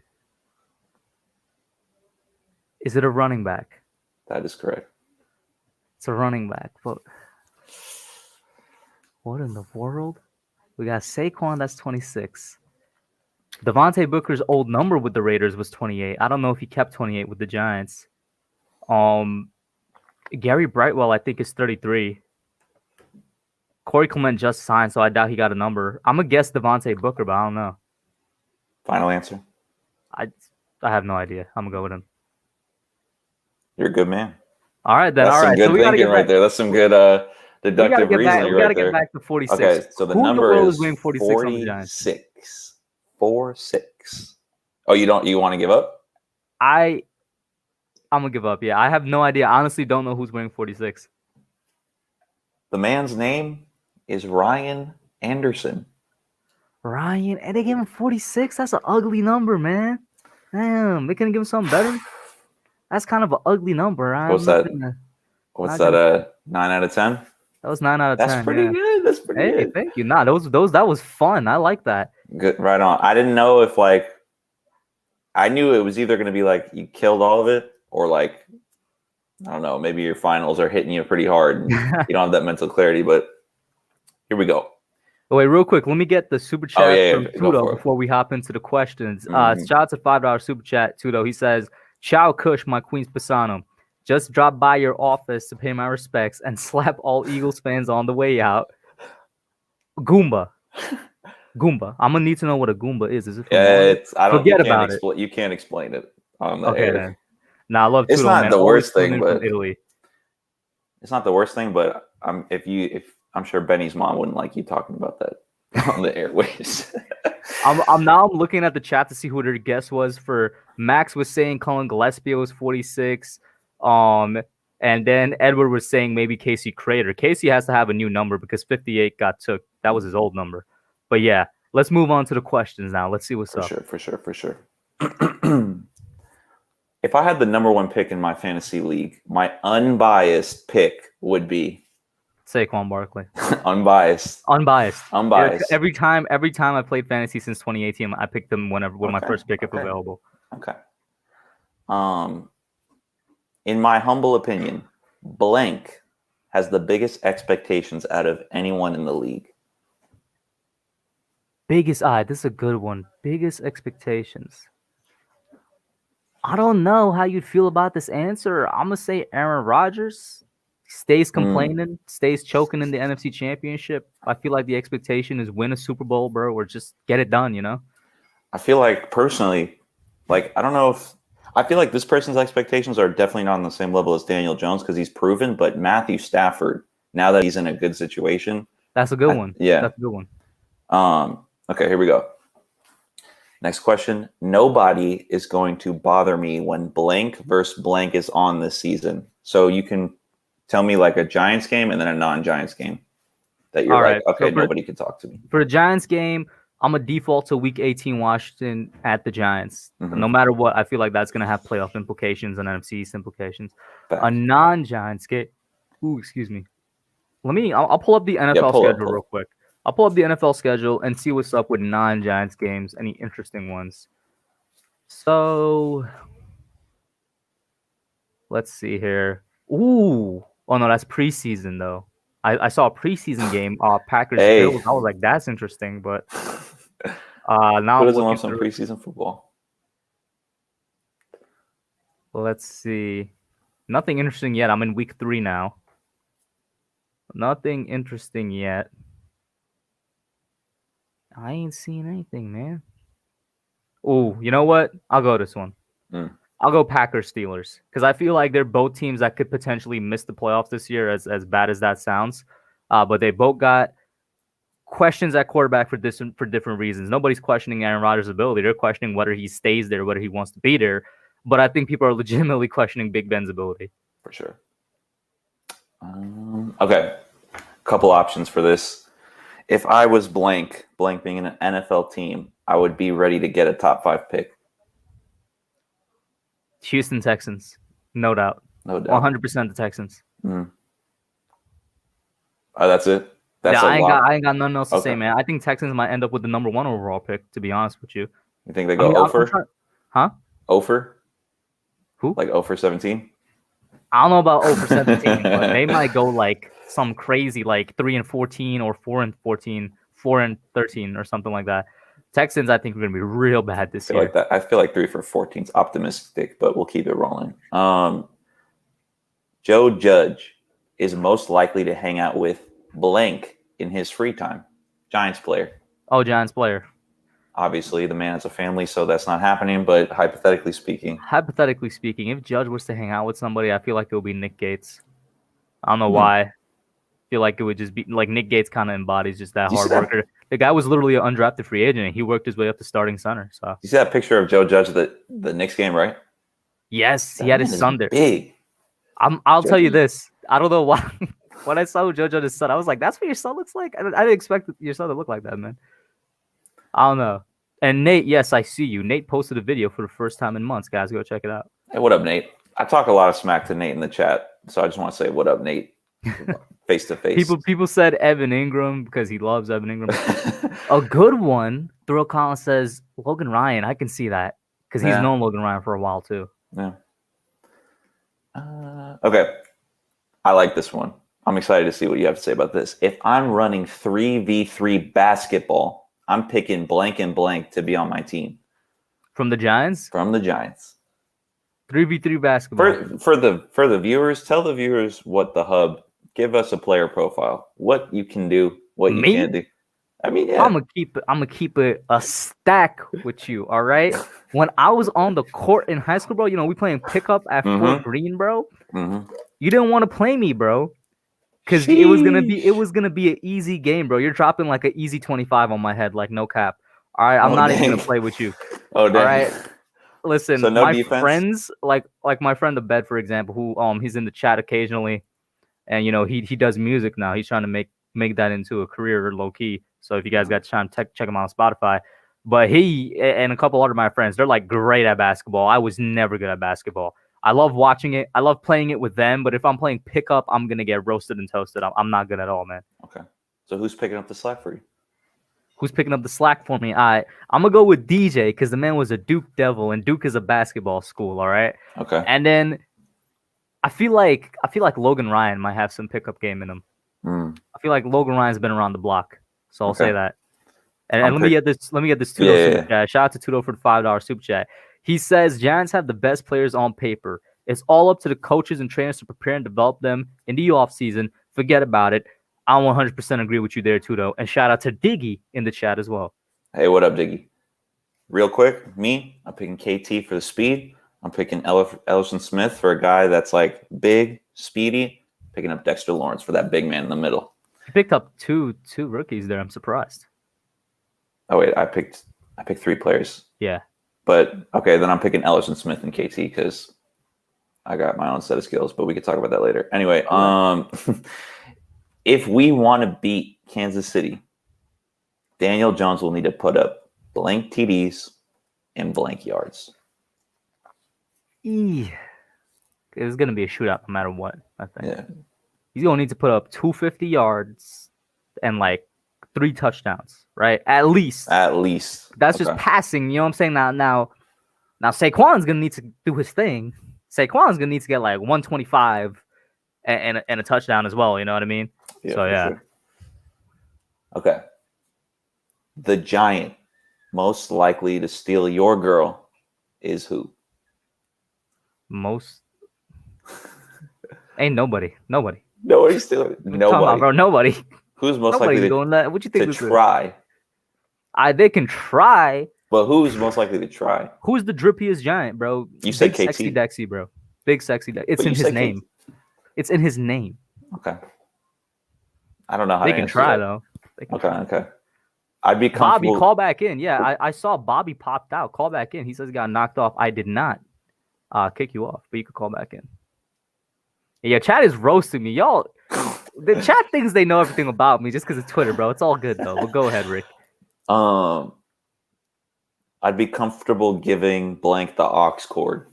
Is it a running back? That is correct. It's a running back. But what in the world? We got Saquon, that's 26. Devontae Booker's old number with the Raiders was 28. I don't know if he kept 28 with the Giants. Gary Brightwell, I think, is 33. Corey Clement just signed, so I doubt he got a number. I'm going to guess Devontae Booker, but I don't know. Final answer? I have no idea. I'm going to go with him. You're a good man. All right, then. That's some good thinking right there. That's some good deductive reasoning right there. We got to get back to 46. Okay, so the number is 46. 46. Oh, you want to give up? I'm gonna give up. Yeah, I have no idea. I honestly don't know who's wearing 46. The man's name is Ryan Anderson. Ryan, and they gave him 46. That's an ugly number, man. Damn, they couldn't give him something better. That's kind of an ugly number. What's that? 9 out of 10? That was 9 out of 10. That's pretty good. That's pretty good. Hey, thank you. Nah, that was fun. I like that. Good, right on. I didn't know if I knew it was either going to be you killed all of it, or I don't know, maybe your finals are hitting you pretty hard and you don't have that mental clarity. But here we go. Oh, wait, real quick, let me get the super chat from Tudo it. before we hop into the questions. Shout out to $5 super chat, Tudo. He says, "Ciao, Kush, my Queens Pisano. Just dropped by your office to pay my respects and slap all Eagles fans on the way out. Goomba. Goomba. I'm gonna need to know what a Goomba is. Is it? Forget about it. You can't explain it on the okay, air. Then. Nah, I love Tudo, it's not man. the worst thing, but Italy. It's not the worst thing, but if I'm sure Benny's mom wouldn't like you talking about that on the airways. I'm now looking at the chat to see who their guess was. For Max was saying Colin Gillespie was 46. And then Edward was saying maybe Casey Crater. Casey has to have a new number because 58 got took. That was his old number. But yeah, let's move on to the questions now. Let's see what's up. For sure. If I had the number 1 pick in my fantasy league, my unbiased pick would be Saquon Barkley. Unbiased. Every time I played fantasy since 2018, I picked him when my first pick if available. Okay. In my humble opinion, blank has the biggest expectations out of anyone in the league. This is a good one. Biggest expectations. I don't know how you'd feel about this answer. I'm gonna say Aaron Rodgers stays complaining, stays choking in the NFC Championship. I feel like the expectation is win a Super Bowl, bro, or just get it done, you know? I feel like personally, I don't know if I feel like this person's expectations are definitely not on the same level as Daniel Jones because he's proven, but Matthew Stafford, now that he's in a good situation. That's a good one. Yeah. That's a good one. Okay, here we go. Next question. Nobody is going to bother me when blank versus blank is on this season. So you can tell me like a Giants game and then a non-Giants game that you're like, okay, so nobody can talk to me. For the Giants game, I'm a default to Week 18 Washington at the Giants. No matter what, I feel like that's going to have playoff implications and NFC East implications. A non-Giants game. Ooh, excuse me. I'll pull up the NFL schedule real quick. I'll pull up the NFL schedule and see what's up with non-Giants games. Any interesting ones? So let's see here. Ooh. Oh, no, that's preseason, though. I saw a preseason game, Packers Bills. I was like, that's interesting, but now who doesn't love some preseason football? Let's see. Nothing interesting yet. I'm in week 3 now. Nothing interesting yet. I ain't seen anything, man. Oh, you know what? I'll go this one. I'll go Packers Steelers because I feel like they're both teams that could potentially miss the playoffs this year, as bad as that sounds. But they both got questions at quarterback for different reasons. Nobody's questioning Aaron Rodgers' ability. They're questioning whether he stays there, whether he wants to be there. But I think people are legitimately questioning Big Ben's ability. For sure. Okay. Couple options for this. If I was blank being an NFL team, I would be ready to get a top 5 pick. Houston Texans, no doubt. 100% the Texans. That's it. I ain't got nothing else to say, man. I think Texans might end up with the number 1 overall pick. To be honest with you, you think they go over? Huh? Over? Who? Like 0 for 17? I don't know about 0 for 17, but they might go like some crazy, like 3-14 or 4-14, 4-13 or something like that. Texans, I think, are going to be real bad this year. I feel like 3 for 14 is optimistic, but we'll keep it rolling. Joe Judge is most likely to hang out with blank in his free time. Giants player. Oh, Giants player. Obviously, the man has a family, so that's not happening, but hypothetically speaking. If Judge was to hang out with somebody, I feel like it would be Nick Gates. I don't know why. I feel like it would just be like Nick Gates kind of embodies just that hard worker. The guy was literally an undrafted free agent, and he worked his way up to starting center. So you see that picture of Joe Judge the Knicks game, right? Yes, he had his son there. Big. I'll tell you this. I don't know why. When I saw Joe Judge's son, I was like, "That's what your son looks like." I didn't expect your son to look like that, man. I don't know. And Nate, yes, I see you. Nate posted a video for the first time in months, guys. Go check it out. Hey, what up, Nate? I talk a lot of smack to Nate in the chat, so I just want to say, what up, Nate? Face to face. People said Evan Ingram because he loves Evan Ingram. A good one. Thrill Collins says Logan Ryan. I can see that because he's known Logan Ryan for a while too. Yeah. Okay. I like this one. I'm excited to see what you have to say about this. If I'm running 3v3 basketball, I'm picking blank and blank to be on my team. From the Giants? From the Giants. 3v3 basketball. For the viewers, tell the viewers what the hub. Give us a player profile. What you can do, what you can't do. I mean, yeah. I'm gonna keep it a stack with you. All right. When I was on the court in high school, bro, we playing pickup at Fort Greene, bro. You didn't want to play me, bro, because it was gonna be an easy game, bro. You're dropping like an easy 25 on my head, like no cap. All right, I'm not even gonna play with you. Oh, damn. All right. listen, So no my defense? friends, like my friend the bed, for example, who he's in the chat occasionally, and he does music now. He's trying to make that into a career, low key. So if you guys got time, check him out on Spotify. But he and a couple other of my friends, they're like great at basketball. I was never good at basketball. I love watching it. I love playing it with them. But if I'm playing pickup, I'm gonna get roasted and toasted. I'm not good at all, man. Okay. So who's picking up the slack for you? Who's picking up the slack for me? I'm gonna go with DJ because the man was a Duke Devil, and Duke is a basketball school. All right. Okay. And then I feel like Logan Ryan might have some pickup game in him. I feel like Logan Ryan's been around the block, so I'll say that. And let me get this Tudo super chat. Shout out to Tudo for the $5 super chat. He says Giants have the best players on paper. It's all up to the coaches and trainers to prepare and develop them in the offseason. Forget about it. I 100% agree with you there, Tudo. And shout out to Diggy in the chat as well. Hey, what up, Diggy? Real quick, I'm picking KT for the speed. I'm picking Ellison Smith for a guy that's like big, speedy. Picking up Dexter Lawrence for that big man in the middle. You picked up two rookies there. I'm surprised. Oh wait, I picked 3 players. Yeah. But okay, then I'm picking Ellison Smith and KT because I got my own set of skills. But we could talk about that later. Anyway, if we want to beat Kansas City, Daniel Jones will need to put up blank TDs and blank yards. It's going to be a shootout no matter what, I think. Yeah. He's going to need to put up 250 yards and like 3 touchdowns, right? At least. That's just passing, you know what I'm saying? Now Saquon's going to need to do his thing. Saquon's going to need to get like 125 and a touchdown as well, you know what I mean? Yeah, so, yeah. Sure. Okay. The Giant most likely to steal your girl is who? Ain't nobody. Nobody's stealing. Nobody. About, bro, nobody. Who's most likely to doing that? What you think to try? They can try. But who's most likely to try? Who's the drippiest Giant, bro? You said KT. Sexy Dexy, bro. Big sexy Dexy. It's in his name. It's in his name. Okay. I don't know how they can try, that. though. Okay. I'd be comfortable. Bobby, call back in. Yeah, I saw Bobby popped out. Call back in. He says he got knocked off. I did not kick you off, but you could call back in. Yeah, chat is roasting me. Y'all, the chat thinks they know everything about me just because it's Twitter, bro. It's all good, though. But go ahead, Rick. I'd be comfortable giving blank the aux cord.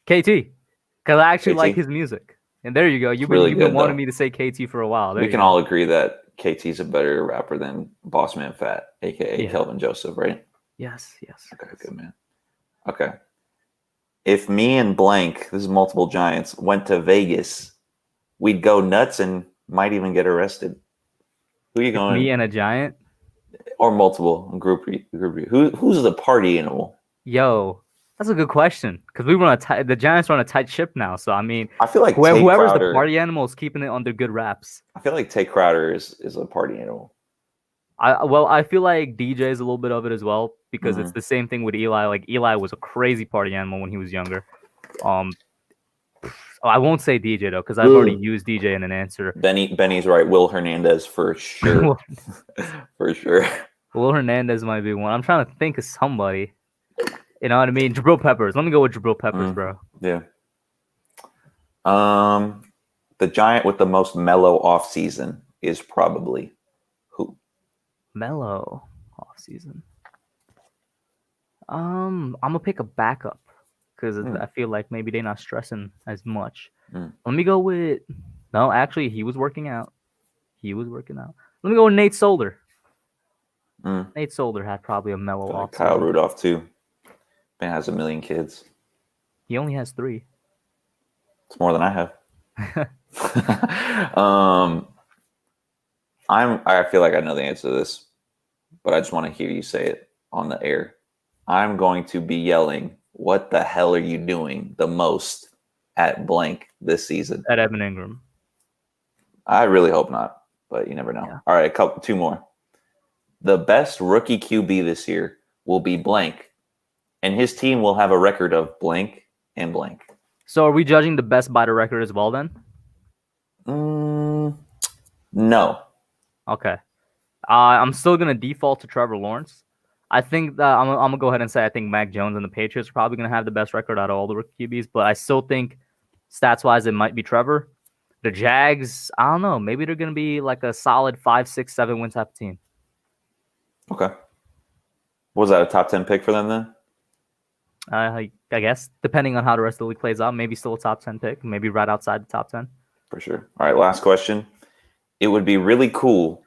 KT, because I actually like his music. And there you go. You've been wanting me to say KT for a while. We can all agree that KT's a better rapper than Bossman Fat, a.k.a. Kelvin Joseph, right? Yes. Okay, good, man. Okay. If me and blank, this is multiple Giants, went to Vegas, we'd go nuts and might even get arrested. Who are you going? Me and a Giant? Or multiple group. Who's the party animal? Yo, that's a good question. Because the Giants are on a tight ship now. So I mean, I feel like whoever's the party animal is keeping it under good wraps. I feel like Tay Crowder is a party animal. I feel like DJ is a little bit of it as well because it's the same thing with Eli. Like Eli was a crazy party animal when he was younger. I won't say DJ though because I've already used DJ in an answer. Benny's right. Will Hernandez for sure. For sure. Will Hernandez might be one. I'm trying to think of somebody. You know what I mean? Jabril Peppers. Let me go with Jabril Peppers, bro. Yeah. The Giant with the most mellow offseason is probably who? Mellow offseason. I'm gonna pick a backup because I feel like maybe they're not stressing as much. Let me go with no. Actually, he was working out. Let me go with Nate Solder. Nate Solder had probably a mellow offseason. Kyle Rudolph too. Man has 1 million kids. He only has 3. It's more than I have. I feel like I know the answer to this, but I just want to hear you say it on the air. I'm going to be yelling, "What the hell are you doing?" the most at blank this season. At Evan Ingram. I really hope not, but you never know. Yeah. All right, 2 more. The best rookie QB this year will be blank, and his team will have a record of blank and blank. So are we judging the best by the record as well then? No. Okay. I'm still going to default to Trevor Lawrence. I think that I'm gonna go ahead and say I think Mac Jones and the Patriots are probably gonna have the best record out of all the rookie QBs, but I still think stats wise it might be Trevor. The Jags, I don't know. Maybe they're gonna be like a solid 5, 6, 7 win type of team. Okay. Was that a top 10 pick for them then? I guess depending on how the rest of the league plays out, maybe still a top 10 pick, maybe right outside the top 10. For sure. All right, last question. It would be really cool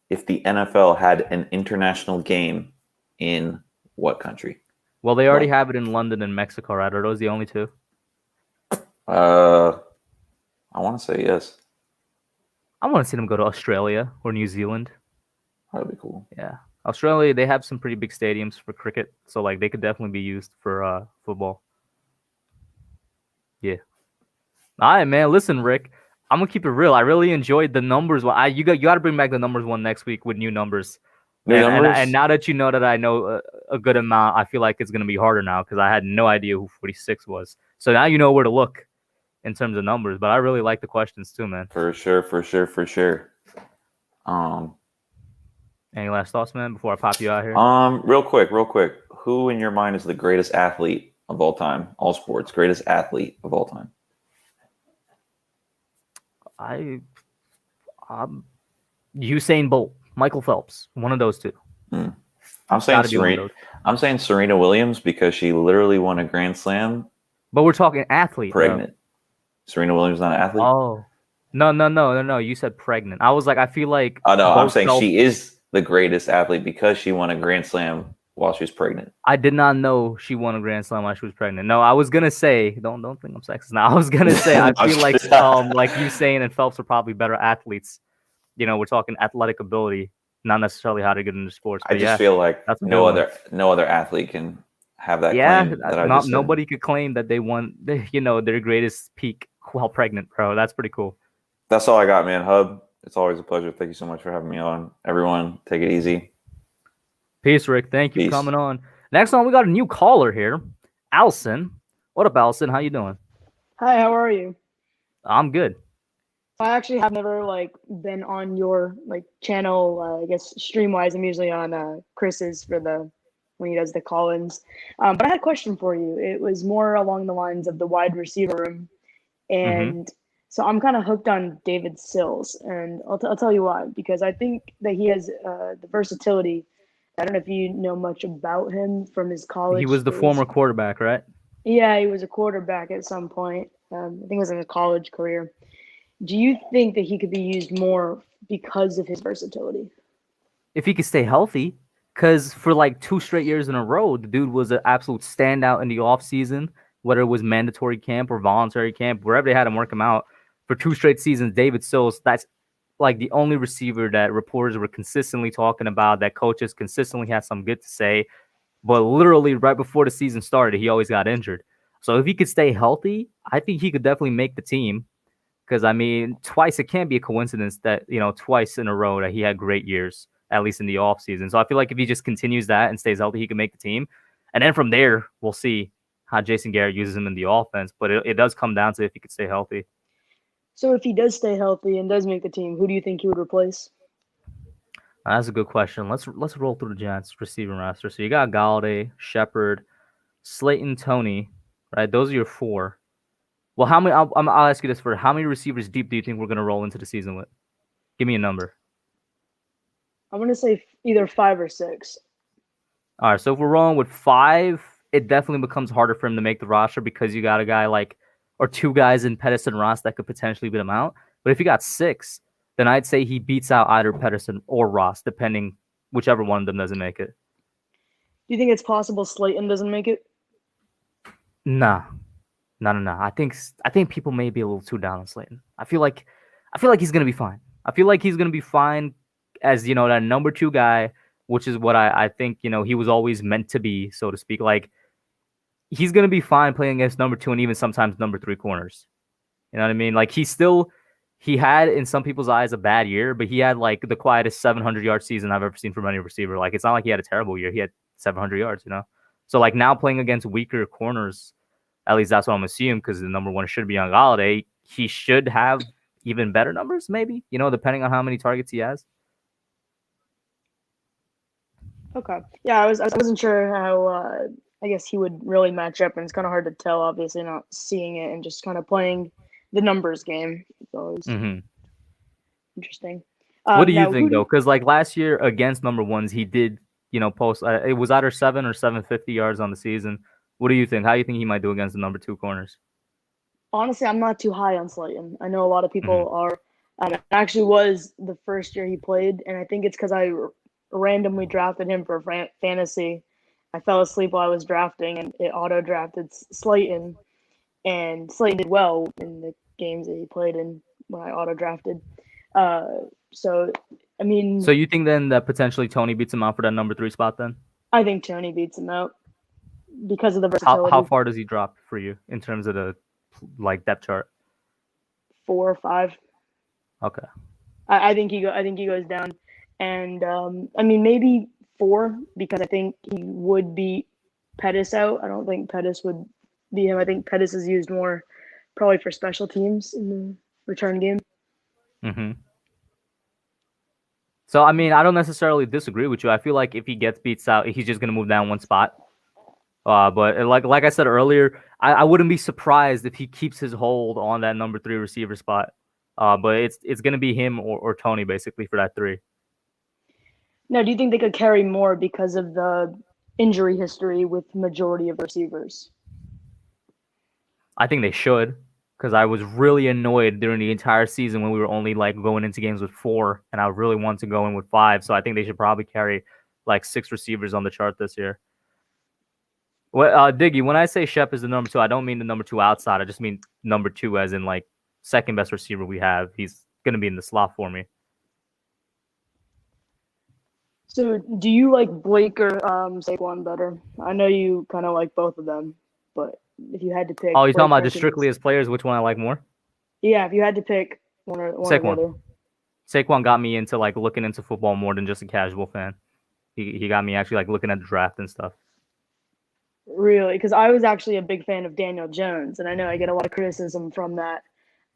if the NFL had an international game in what country? Well, they already have it in London and Mexico, right? Are those the only two? I want to say yes. I want to see them go to Australia or New Zealand. That'd be cool. Yeah. Australia, they have some pretty big stadiums for cricket, so like they could definitely be used for football. Yeah. All right, man. Listen, Rick, I'm gonna keep it real. I really enjoyed the numbers. Well, you got to bring back the numbers one next week with new numbers. And now that you know that I know a good amount, I feel like it's gonna be harder now because I had no idea who 46 was. So now you know where to look in terms of numbers. But I really like the questions too, man. For sure. Any last thoughts, man, before I pop you out here? Real quick. Who in your mind is the greatest athlete of all time? All sports, greatest athlete of all time. Usain Bolt, Michael Phelps, one of those two. I'm saying Serena Williams because she literally won a Grand Slam. But we're talking athlete. Pregnant. Bro. Serena Williams not an athlete? Oh. No. You said pregnant. I was like, I feel like. Oh, no, I'm saying she is the greatest athlete because she won a Grand Slam while she was pregnant. I did not know she won a Grand Slam while she was pregnant. No, I was gonna say, don't think I'm sexist now. I was gonna say I feel like Usain and Phelps are probably better athletes. You know, we're talking athletic ability, not necessarily how to get into sports. I just feel like no other athlete can have that claim that I just nobody could claim that they won, their greatest peak while pregnant, bro. That's pretty cool. That's all I got, man. Hub, it's always a pleasure. Thank you so much for having me on. Everyone, take it easy. Peace, Rick. Thank you for coming on. Next on, we got a new caller here, Allison. What up, Allison? How you doing? Hi, how are you? I'm good. I actually have never been on your channel. I guess stream-wise, I'm usually on Chris's when he does the call-ins. But I had a question for you. It was more along the lines of the wide receiver room, and so I'm kind of hooked on David Sills, and I'll tell you why. Because I think that he has the versatility. I don't know if you know much about him from his college. He was the former quarterback, right? Yeah, he was a quarterback at some point. I think it was in his college career. Do you think that he could be used more because of his versatility? If he could stay healthy, because for 2 straight years in a row, the dude was an absolute standout in the offseason, whether it was mandatory camp or voluntary camp, wherever they had him work him out. For 2 straight seasons, David Sills, that's the only receiver that reporters were consistently talking about, that coaches consistently had some good to say. But literally right before the season started, he always got injured. So if he could stay healthy, I think he could definitely make the team. Because, twice, it can't be a coincidence that, twice in a row that he had great years, at least in the offseason. So I feel like if he just continues that and stays healthy, he can make the team. And then from there, we'll see how Jason Garrett uses him in the offense. But it does come down to if he could stay healthy. So if he does stay healthy and does make the team, who do you think he would replace? That's a good question. Let's roll through the Giants receiving roster. So you got Galladay, Shepard, Slayton, Tony, right? Those are your 4. Well, how many? I'll ask you this first. How many receivers deep do you think we're going to roll into the season with? Give me a number. I'm going to say either 5 or 6. All right. So if we're rolling with 5, it definitely becomes harder for him to make the roster because you got a guy or 2 guys in Pettis and Ross that could potentially beat him out. But if you got 6, then I'd say he beats out either Pedersen or Ross, depending whichever one of them doesn't make it. Do you think it's possible Slayton doesn't make it? Nah. No. I think people may be a little too down on Slayton. I feel like he's gonna be fine. I feel like he's gonna be fine as that number 2 guy, which is what I think he was always meant to be, so to speak. He's gonna be fine playing against number 2 and even sometimes number 3 corners. You know what I mean? He had in some people's eyes a bad year, but he had the quietest 700-yard season I've ever seen from any receiver. It's not like he had a terrible year. He had 700 yards. So now playing against weaker corners. At least that's what I'm assuming, because the number 1 should be on Galladay. He should have even better numbers, maybe, depending on how many targets he has. Okay. Yeah, I wasn't sure how I guess he would really match up, and it's kind of hard to tell. Obviously, not seeing it and just kind of playing the numbers game. It's always interesting. What do you Now, think though? Because like last year against number ones, he did post. It was either 7 or 750 yards on the season. What do you think? How do you think he might do against the number 2 corners? Honestly, I'm not too high on Slayton. I know a lot of people are. It actually was the first year he played, and I think it's because I randomly drafted him for fantasy. I fell asleep while I was drafting, and it auto drafted Slayton, and Slayton did well in the games that he played in when I auto drafted. So I mean, So you think then that potentially Tony beats him out for that number 3 spot then? I think Tony beats him out because of the versatility. How far does he drop for you in terms of the depth chart? 4 or 5. Okay. I think he goes down, and I mean maybe 4 because I think he would beat Pettis out. I don't think Pettis would beat him. I think Pettis is used more probably for special teams in the return game. So I mean, I don't necessarily disagree with you. I feel like if he gets beats out, he's just gonna move down 1 spot. But like I said earlier, I wouldn't be surprised if he keeps his hold on that number 3 receiver spot. But it's gonna be him or Tony basically for that 3. Now, do you think they could carry more because of the injury history with majority of receivers? I think they should, because I was really annoyed during the entire season when we were only going into games with 4, and I really want to go in with 5. So I think they should probably carry 6 receivers on the chart this year. Well, Diggy, when I say Shep is the number 2, I don't mean the number 2 outside. I just mean number 2 as in second best receiver we have. He's gonna be in the slot for me. So, do you like Blake or Saquon better? I know you kind of like both of them, but if you had to pick, Oh, you're talking about just strictly as players, which one I like more? Yeah, if you had to pick one or the other. Saquon got me into looking into football more than just a casual fan. He got me actually looking at the draft and stuff. Really? Because I was actually a big fan of Daniel Jones, and I know I get a lot of criticism from that,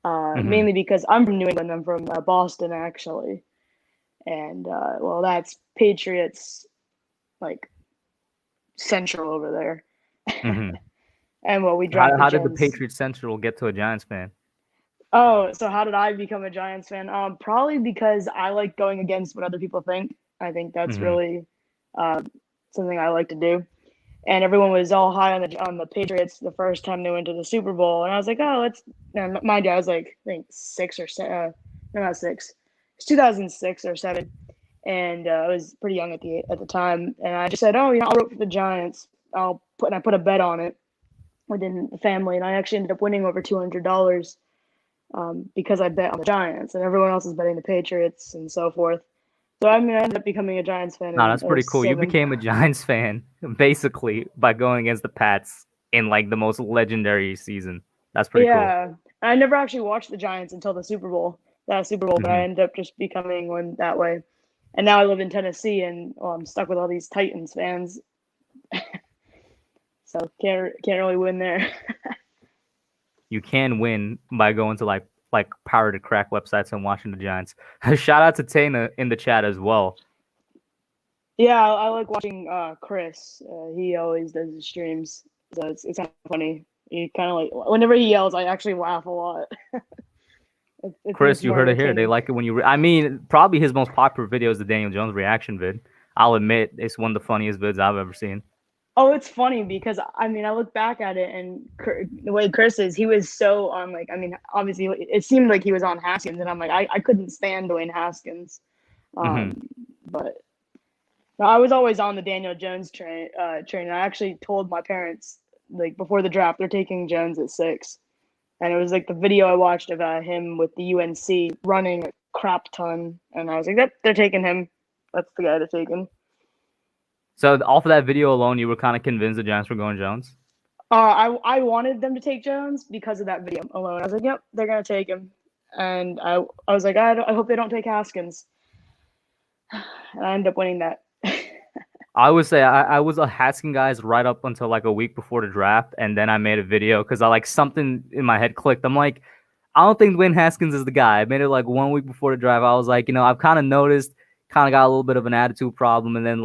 mainly because I'm from New England. I'm from Boston, actually. And, well, that's Patriots, Central over there. And, well, we drafted How did the Jones. Patriots Central get to a Giants fan? Oh, so how did I become a Giants fan? Probably because I like going against what other people think. I think that's really something I like to do. And everyone was all high on the Patriots the first time they went to the Super Bowl, and I was like, oh, let's. And mind you, I was I think 6 or 7. No, not 6. It's 2006 or 7, and I was pretty young at the time. And I just said, oh, I'll root for the Giants. I put a bet on it within the family, and I actually ended up winning over $200 because I bet on the Giants, and everyone else is betting the Patriots and so forth. So I ended up becoming a Giants fan. No, that's pretty cool. You became a Giants fan basically by going against the Pats in the most legendary season. That's pretty cool. Yeah, I never actually watched the Giants until the Super Bowl. But I ended up just becoming one that way. And now I live in Tennessee, and I'm stuck with all these Titans fans. So can't really win there. You can win by going to pirated crack websites and watching the Giants. Shout out to Tana in the chat as well. Yeah, I like watching Chris. He always does his streams, so it's kind of funny. He kind of whenever he yells, I actually laugh a lot. Chris, you heard it here. They like it when you. I mean, probably his most popular video is the Daniel Jones reaction vid. I'll admit, it's one of the funniest vids I've ever seen. Oh, it's funny because I look back at it, and the way Chris is, he was so on obviously it seemed like he was on Haskins, and I'm I couldn't stand Dwayne Haskins, but I was always on the Daniel Jones train. I actually told my parents before the draft they're taking Jones at 6, and it was the video I watched of him with the UNC running a crap ton, and I was like, yep, they're taking him. That's the guy they're taking. So off of that video alone, you were kind of convinced the Giants were going Jones? I wanted them to take Jones because of that video alone. I was like, yep, they're going to take him. And I was like, I hope they don't take Haskins. And I ended up winning that. I would say I was a Haskins guys right up until a week before the draft. And then I made a video because I something in my head clicked. I'm like, I don't think Dwayne Haskins is the guy. I made it 1 week before the draft. I was like, I've kind of noticed, kind of got a little bit of an attitude problem. And then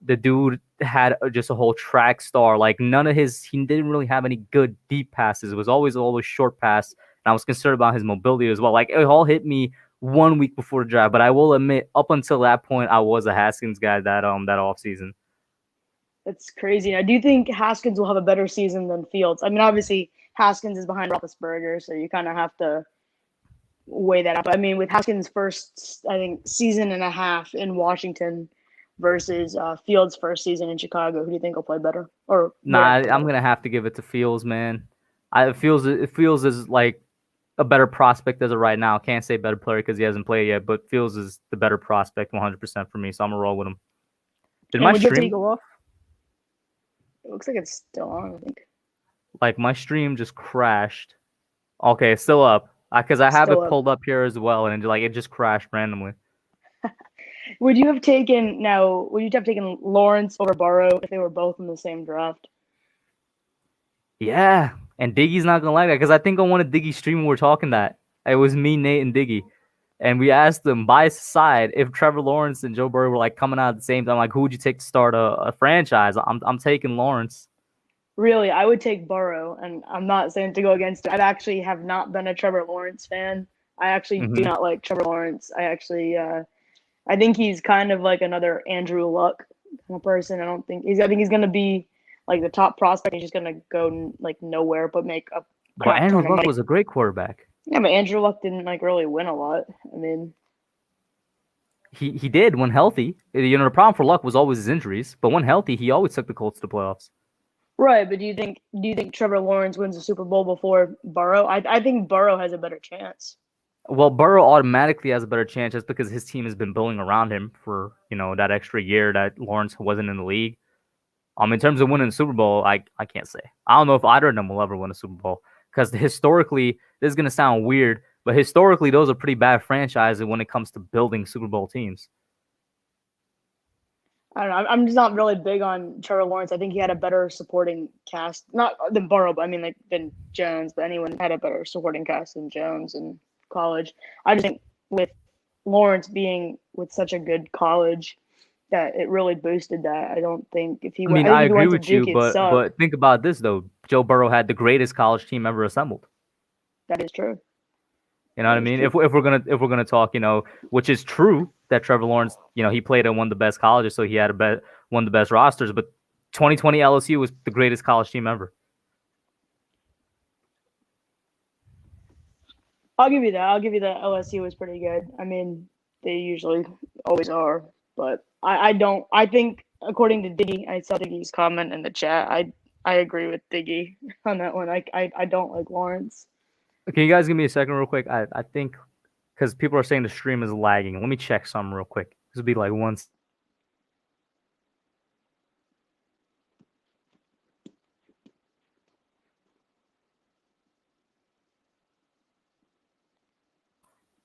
the dude had just a whole track star. Like he didn't really have any good deep passes. It was always short pass. And I was concerned about his mobility as well. Like it all hit me 1 week before the draft, but I will admit, up until that point, I was a Haskins guy that offseason. That's crazy. Now, do you think Haskins will have a better season than Fields? I mean, obviously Haskins is behind Roethlisberger, so you kind of have to weigh that up. I mean, with Haskins' first, I think, season and a half in Washington versus Fields' first season in Chicago, who do you think will play better? Or I'm gonna have to give it to Fields, man. Fields is like a better prospect as of right now. Can't say better player because he hasn't played yet, but Fields is the better prospect 100% for me, so I'm gonna roll with him. Did my stream go off? It looks like it's still on, I think. Like my stream just crashed. Okay, it's still up. Because I have it pulled up here as well, and it just crashed randomly. Would you have taken Lawrence over Burrow if they were both in the same draft? Yeah, and Diggy's not gonna like that because I think on one of Diggy's stream we were talking that it was me, Nate, and Diggy, and we asked them by side if Trevor Lawrence and Joe Burrow were like coming out at the same time. Like, who would you take to start a franchise? I'm taking Lawrence. Really, I would take Burrow, and I'm not saying to go against it. I actually have not been a Trevor Lawrence fan. I actually do not like Trevor Lawrence. I think he's kind of like another Andrew Luck kind of person. I think he's going to be like the top prospect. He's just going to go like nowhere, but make a crap ton of money. Andrew Luck was a great quarterback. Yeah, but Andrew Luck didn't like really win a lot. I mean, he did when healthy. You know, the problem for Luck was always his injuries, but when healthy, he always took the Colts to the playoffs. Right, but do you think Trevor Lawrence wins the Super Bowl before Burrow? I think Burrow has a better chance. Well, Burrow automatically has a better chance just because his team has been building around him for, that extra year that Lawrence wasn't in the league. In terms of winning the Super Bowl, I can't say. I don't know if either of them will ever win a Super Bowl because historically, this is going to sound weird, but historically, those are pretty bad franchises when it comes to building Super Bowl teams. I don't know. I'm just not really big on Trevor Lawrence. I think he had a better supporting cast, not than Burrow, but I mean like than Jones. But anyone had a better supporting cast than Jones in college. I just think with Lawrence being with such a good college, that it really boosted that. I don't think if he went. I agree with you, but think about this though. Joe Burrow had the greatest college team ever assembled. That is true. You know what I mean? If we're gonna talk, which is true that Trevor Lawrence, he played at one of the best colleges, so he had one of the best rosters. But 2020 LSU was the greatest college team ever. I'll give you that. LSU was pretty good. I mean, they usually always are, but I don't. I think according to Diggy, I saw Diggy's comment in the chat. I agree with Diggy on that one. I don't like Lawrence. Can you guys give me a second real quick? I think because people are saying the stream is lagging. Let me check some real quick. This will be like once.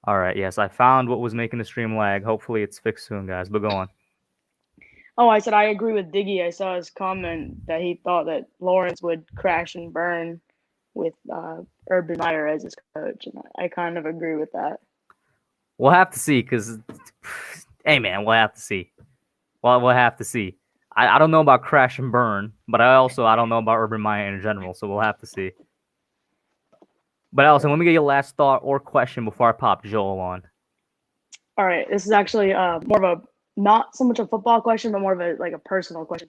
All right. Yes, I found what was making the stream lag. Hopefully it's fixed soon, guys. But go on. Oh, I said I agree with Diggy. I saw his comment that he thought that Lawrence would crash and burn with Urban Meyer as his coach, and I kind of agree with that. We'll have to see, because, hey man, we'll have to see. Well, we'll have to see. I don't know about crash and burn, but I don't know about Urban Meyer in general, so we'll have to see. But Allison, let me get your last thought or question before I pop Joel on. All right, this is actually more of a not so much a football question, but more of a personal question.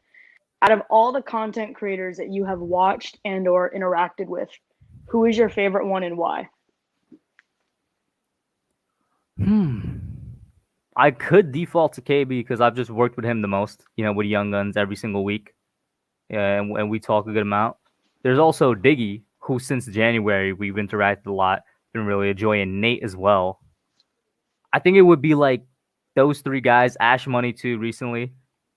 Out of all the content creators that you have watched and or interacted with, who is your favorite one and why? I could default to KB because I've just worked with him the most, with Young Guns every single week. Yeah, and we talk a good amount. There's also Diggy, who since January we've interacted a lot, been really enjoying. Nate as well. I think it would be like those three guys, Ash Money too recently.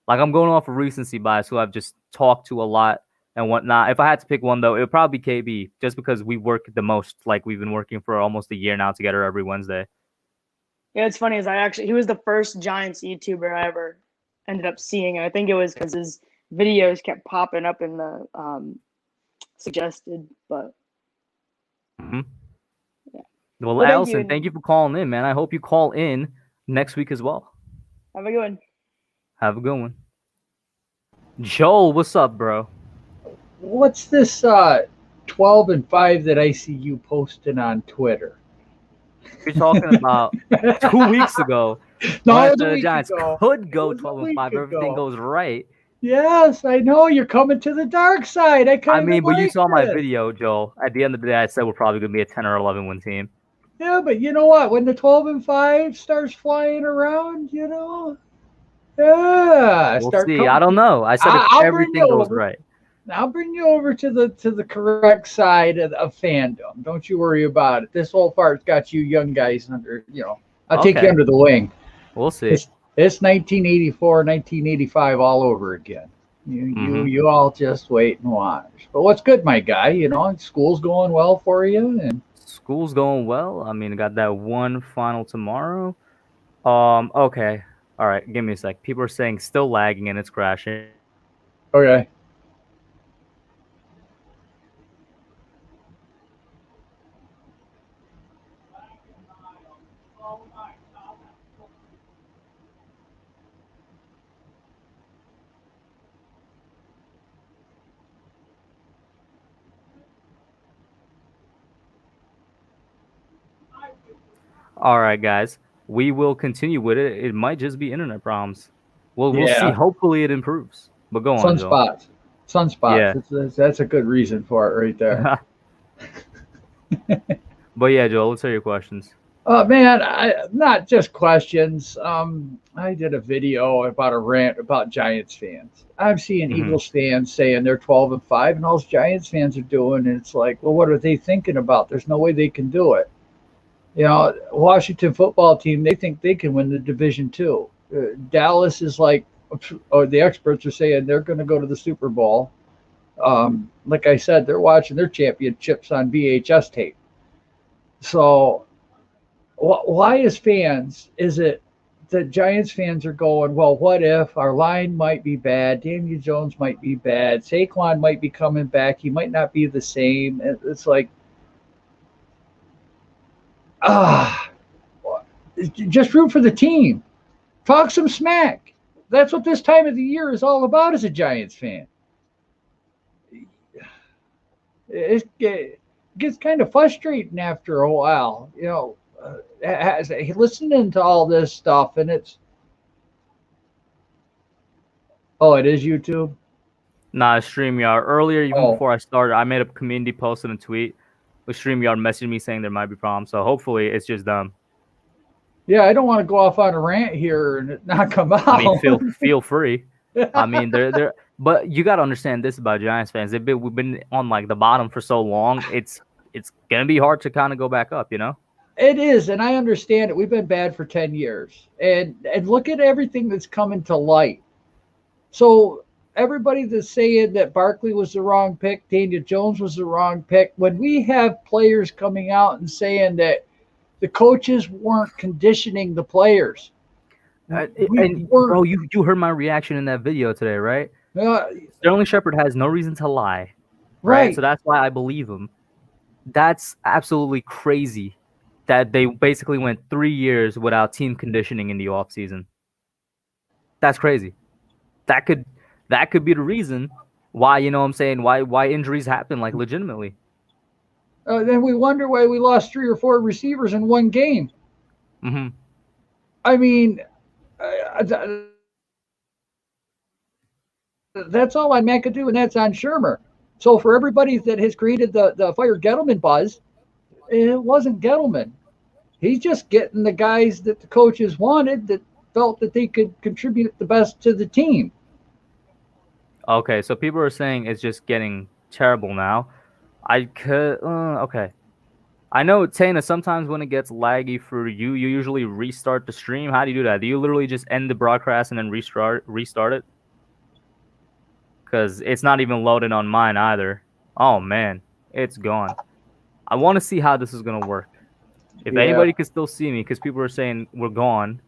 Like I'm going off of recency bias, who I've just talked to a lot and whatnot. If I had to pick one though, it would probably be KB, just because we work the most. Like we've been working for almost a year now together every Wednesday. Yeah, it's funny he was the first Giants YouTuber I ever ended up seeing, and I think it was because his videos kept popping up in the suggested. But yeah. Well, Allison, thank you for calling in, man. I hope you call in next week as well. Have a good one. Have a good one. Joel, what's up, bro? What's this 12-5 that I see you posting on Twitter? You're talking about 2 weeks ago. No, when I it was said a the week Giants ago. could It go was a 12 and week 5. Everything ago. goes right. Yes, I know you're coming to the dark side. I I kind of mean, but you like saw my this. video, Joel. At the end of the day, I said we're probably gonna be a 10 or 11 win team. Yeah, but you know what? When the 12-5 starts flying around, yeah, We'll start see. I coming. don't know. I said if I'll bring everything you goes over. right. I'll bring you over to the correct side of fandom. Don't you worry about it. This whole part's got you young guys under. I'll take you Okay. under the wing. We'll see. It's 1984, 1985 all over again. You all just wait and watch. But what's good, my guy? School's going well for you, and School's going well. I mean, got that one final tomorrow. Okay. All right. Give me a sec. People are saying still lagging and it's crashing. okay. All right, guys. We will continue with it. It might just be internet problems. We'll see. Yeah. Hopefully it improves. But go on, Joel. Sunspots. Yeah. That's a good reason for it right there. But yeah, Joel, let's hear your questions. Man, not just questions. I did a video about a rant about Giants fans. I'm seeing Eagles fans saying they're 12-5, and all those Giants fans are doing. And it's like, well, what are they thinking about? There's no way they can do it. Washington football team, they think they can win the division too. Dallas is like, or the experts are saying they're going to go to the Super Bowl. Like I said, they're watching their championships on VHS tape. So why as fans is it that Giants fans are going, well, what if our line might be bad, Daniel Jones might be bad, Saquon might be coming back, he might not be the same. It's like, just root for the team, talk some smack. That's what this time of the year is all about as a Giants fan. It gets kind of frustrating after a while, listening to all this stuff, and it is YouTube. Nah, StreamYard. Earlier, even before I started, I made a community post and a tweet with StreamYard messaging me saying there might be problems. So hopefully it's just them. Yeah, I don't want to go off on a rant here and it not come out. I mean, feel free. I mean, they're but you got to understand this about Giants fans. We've been on like the bottom for so long. It's gonna be hard to kind of go back up, It is, and I understand it. We've been bad for 10 years, and look at everything that's coming to light. So everybody that's saying that Barkley was the wrong pick, Daniel Jones was the wrong pick, when we have players coming out and saying that the coaches weren't conditioning the players. Bro, you heard my reaction in that video today, right? Sterling Shepard has no reason to lie, right? So that's why I believe him. That's absolutely crazy that they basically went 3 years without team conditioning in the offseason. That's crazy. That could be the reason why, why injuries happen, like legitimately. Then we wonder why we lost 3 or 4 receivers in one game. I mean, that's all on McAdoo, and that's on Shermer. So for everybody that has created the fire Gettleman buzz, it wasn't Gettleman. He's just getting the guys that the coaches wanted that felt that they could contribute the best to the team. Okay, so people are saying it's just getting terrible now. Okay. I know, Tana, sometimes when it gets laggy for you, you usually restart the stream. How do you do that? Do you literally just end the broadcast and then restart it? Because it's not even loaded on mine either. Oh, man. It's gone. I want to see how this is going to work. If anybody can still see me, because people are saying we're gone,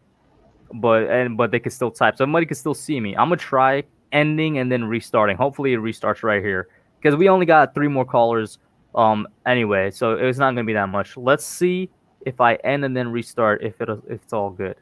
but they can still type. Somebody can still see me. I'm going to try ending and then restarting. Hopefully it restarts right here. Because we only got 3 more callers anyway, so it's not going to be that much. Let's see if I end and then restart if it's all good.